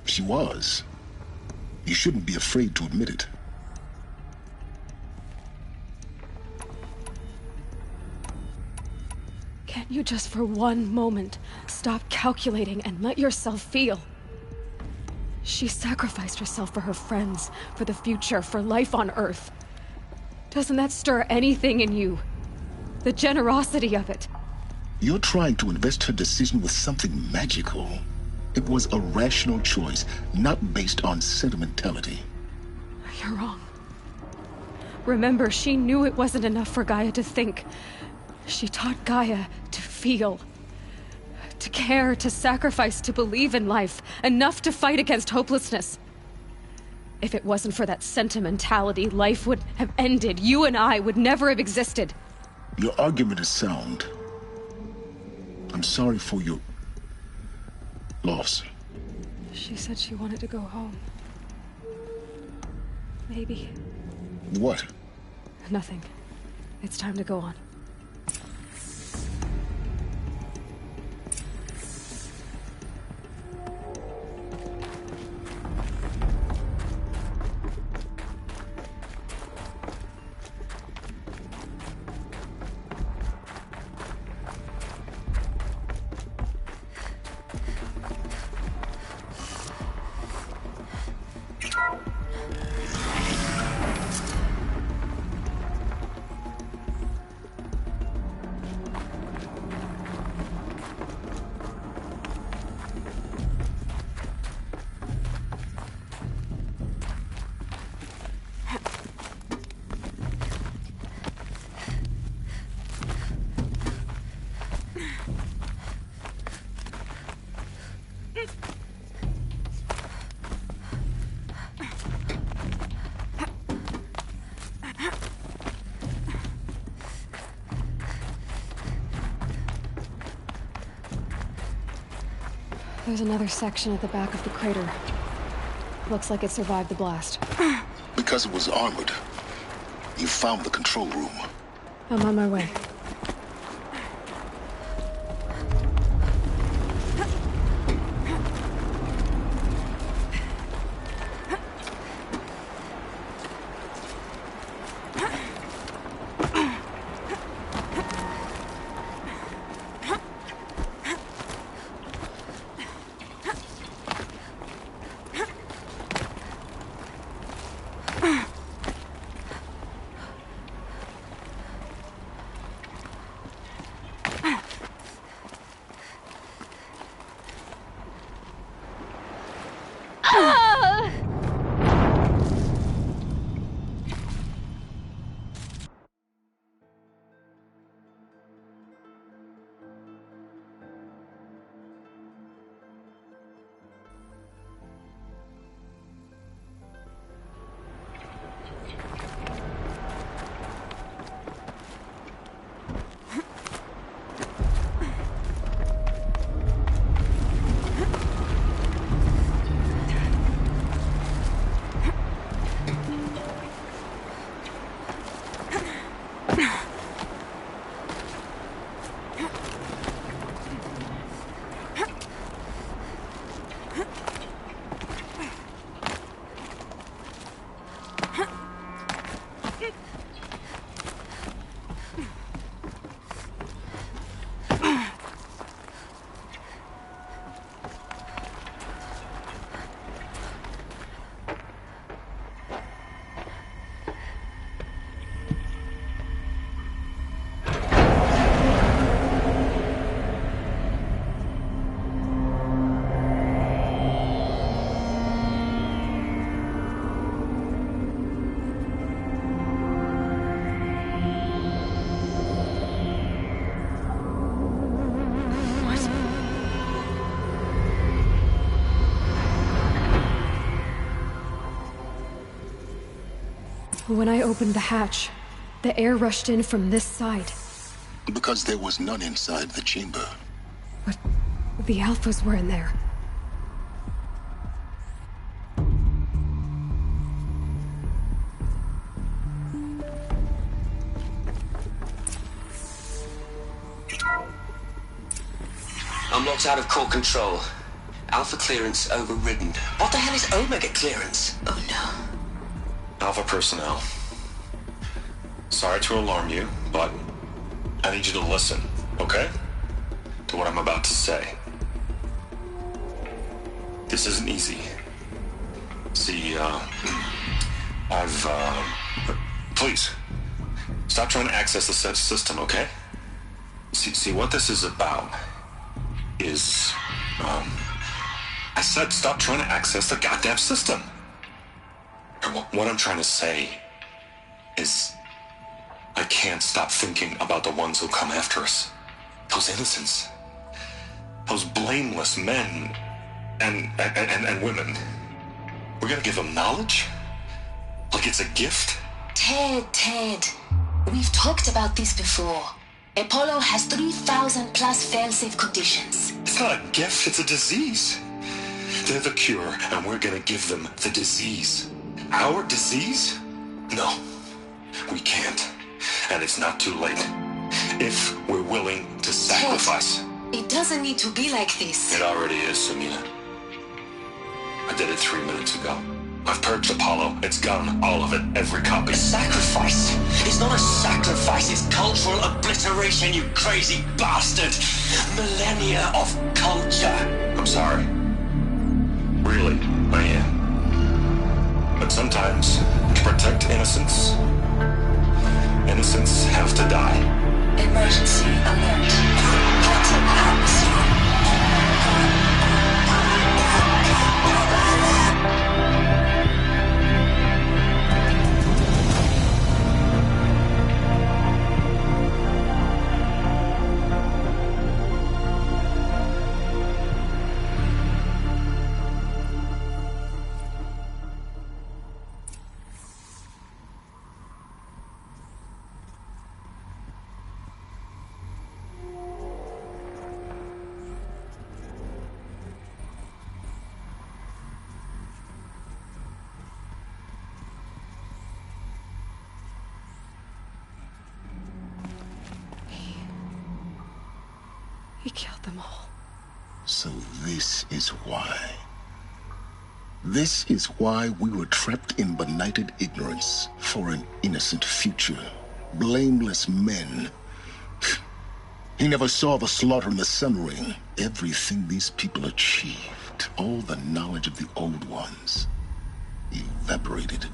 S11: She was. You shouldn't be afraid to admit it.
S1: Can't you just for one moment stop calculating and let yourself feel? She sacrificed herself for her friends, for the future, for life on Earth. Doesn't that stir anything in you? The generosity of it.
S11: You're trying to invest her decision with something magical. It was a rational choice, not based on sentimentality.
S1: You're wrong. Remember, she knew it wasn't enough for Gaia to think. She taught Gaia to feel. To care, to sacrifice, to believe in life. Enough to fight against hopelessness. If it wasn't for that sentimentality, life would have ended. You and I would never have existed.
S11: Your argument is sound. I'm sorry for your... loss.
S1: She said she wanted to go home. Maybe.
S11: What?
S1: Nothing. It's time to go on. There's another section at the back of the crater. Looks like it survived the blast.
S11: Because it was armored. You found the control room.
S1: I'm on my way. When I opened the hatch, the air rushed in from this side.
S11: Because there was none inside the chamber.
S1: But the Alphas were in there.
S15: I'm locked out of core control. Alpha clearance overridden. What the hell is Omega clearance? Oh no.
S18: Alpha personnel. Sorry to alarm you, but I need you to listen, okay? To what I'm about to say. This isn't easy. See, please, stop trying to access the set system, okay? See, what this is about is, I said stop trying to access the goddamn system. What I'm trying to say is I can't stop thinking about the ones who come after us. Those innocents. Those blameless men and women. We're gonna give them knowledge? Like it's a gift?
S19: Ted. We've talked about this before. Apollo has 3,000 plus fail-safe conditions.
S18: It's not a gift, it's a disease. They're the cure, and we're gonna give them the disease. Our disease? No, we can't. And it's not too late. If we're willing to sacrifice.
S19: Ted, it doesn't need to be like this.
S18: It already is, Samina. I did it 3 minutes ago. I've purged Apollo. It's gone. All of it. Every copy.
S15: Sacrifice? It's not a sacrifice. It's cultural obliteration, you crazy bastard. Millennia of culture.
S18: I'm sorry. Really, I am. But sometimes, to protect innocence, innocents have to die.
S19: Emergency alert. Threatened atmosphere.
S1: He killed them all.
S11: So this is why. This is why we were trapped in benighted ignorance for an innocent future. Blameless men. He never saw the slaughter in the Sun Ring. Everything these people achieved, all the knowledge of the old ones, evaporated,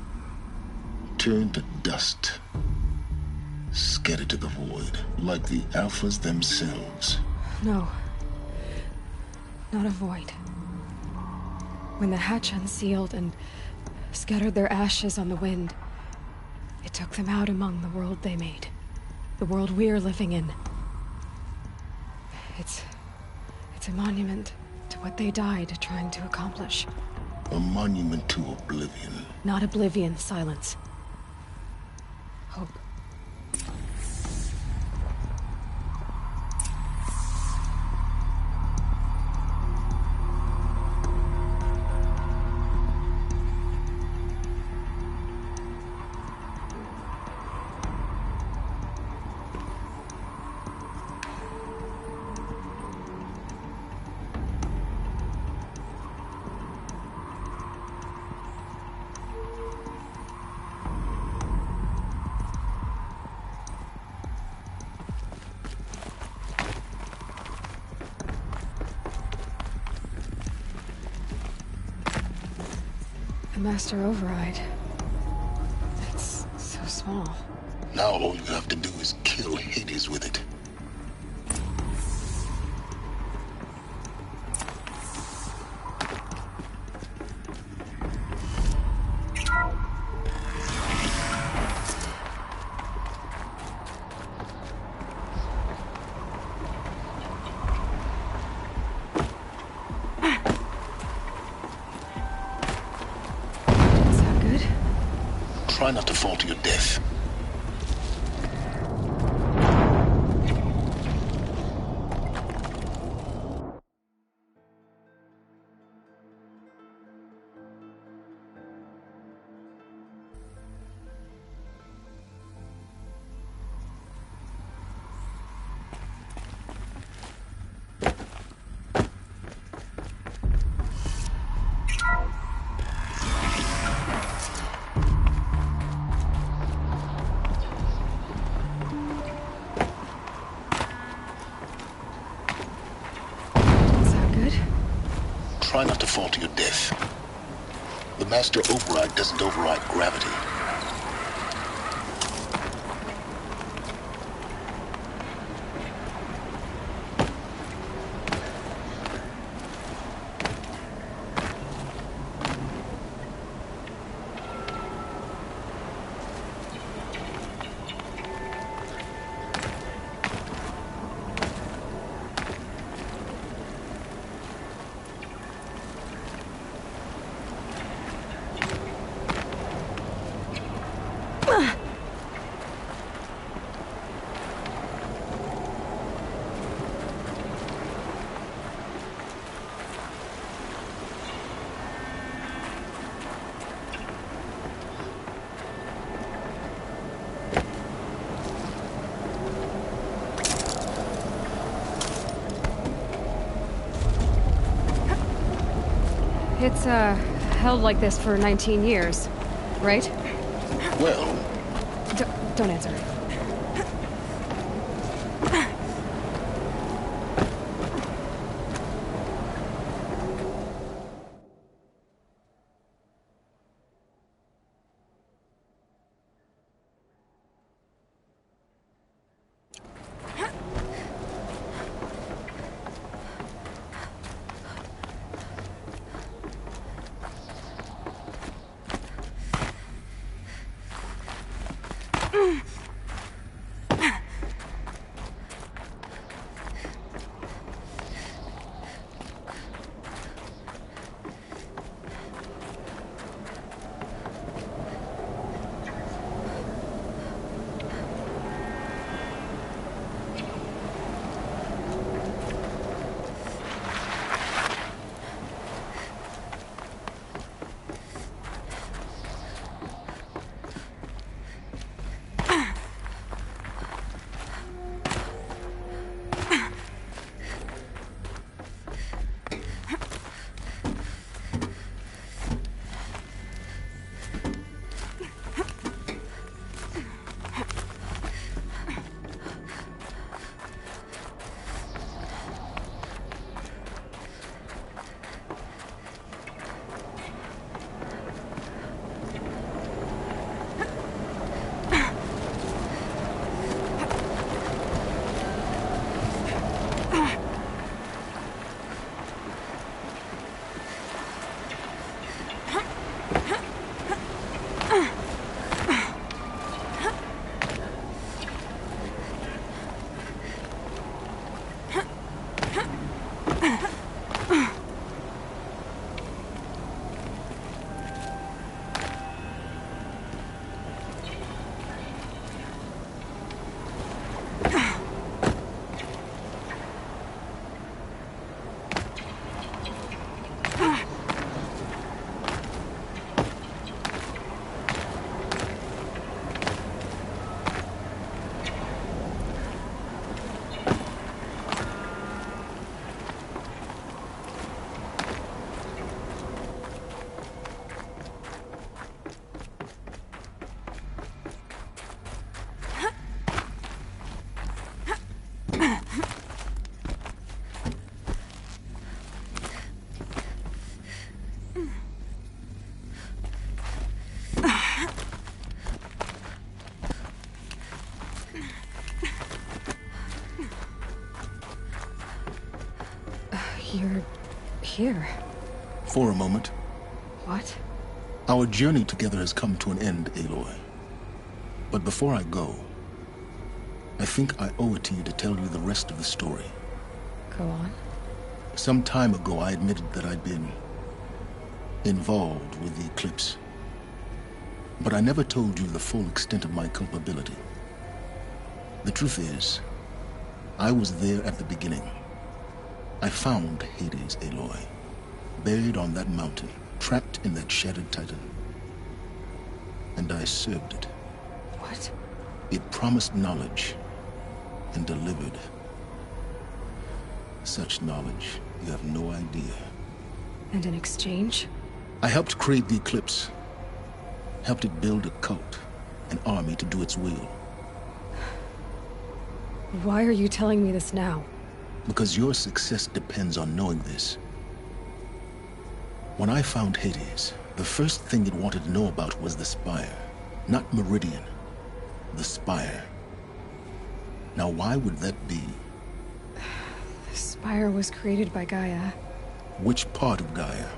S11: turned to dust, scattered to the void, like the Alphas themselves.
S1: No. Not a void. When the hatch unsealed and scattered their ashes on the wind, it took them out among the world they made. The world we're living in. It's a monument to what they died trying to accomplish.
S11: A monument to oblivion.
S1: Not oblivion, silence. Hope. The Master Override. It's so small.
S11: Now all you have to do is kill Hades with it. Try not to fall to your death. Try not to fall to your death. The Master Override doesn't override gravity.
S1: It's, held like this for 19 years, right?
S11: Well...
S1: Don't answer. You're here.
S11: For a moment.
S1: What?
S11: Our journey together has come to an end, Aloy. But before I go, I think I owe it to you to tell you the rest of the story.
S1: Go on.
S11: Some time ago, I admitted that I'd been involved with the Eclipse. But I never told you the full extent of my culpability. The truth is, I was there at the beginning. I found Hades, Aloy, buried on that mountain, trapped in that shattered titan. And I served it.
S1: What?
S11: It promised knowledge and delivered. Such knowledge, you have no idea.
S1: And in exchange?
S11: I helped create the Eclipse. Helped it build a cult, an army to do its will.
S1: Why are you telling me this now?
S11: Because your success depends on knowing this. When I found Hades, the first thing it wanted to know about was the Spire. Not Meridian. The Spire. Now why would that be?
S1: The Spire was created by Gaia.
S11: Which part of Gaia?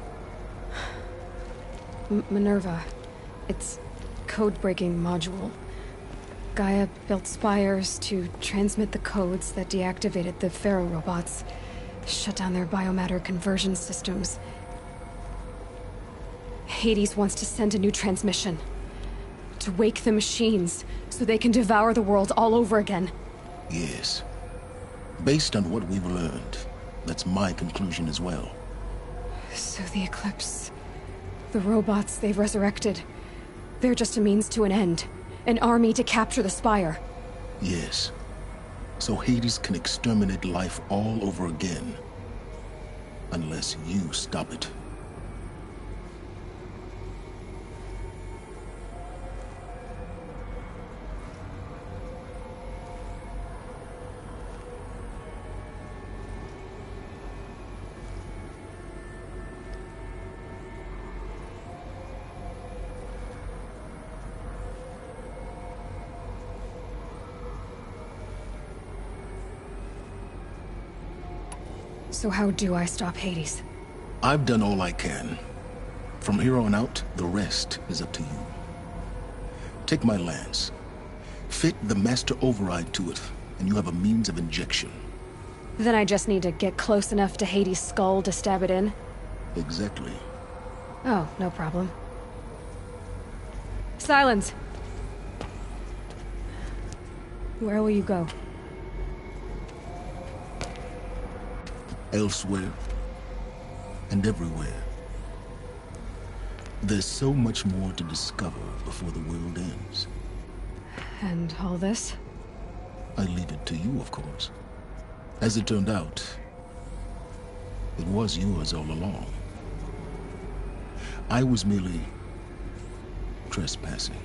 S1: Minerva. Its code-breaking module. Gaia built spires to transmit the codes that deactivated the Pharaoh robots, shut down their biomatter conversion systems. Hades wants to send a new transmission. To wake the machines, so they can devour the world all over again.
S11: Yes. Based on what we've learned, that's my conclusion as well.
S1: So the Eclipse... the robots they've resurrected... they're just a means to an end. An army to capture the Spire.
S11: Yes. So Hades can exterminate life all over again. Unless you stop it.
S1: So how do I stop Hades?
S11: I've done all I can. From here on out, the rest is up to you. Take my lance. Fit the master override to it, and you have a means of injection.
S1: Then I just need to get close enough to Hades' skull to stab it in?
S11: Exactly.
S1: Oh, no problem. Silence! Where will you go?
S11: Elsewhere. And everywhere. There's so much more to discover before the world ends.
S1: And all this?
S11: I leave it to you, of course. As it turned out, it was yours all along. I was merely trespassing.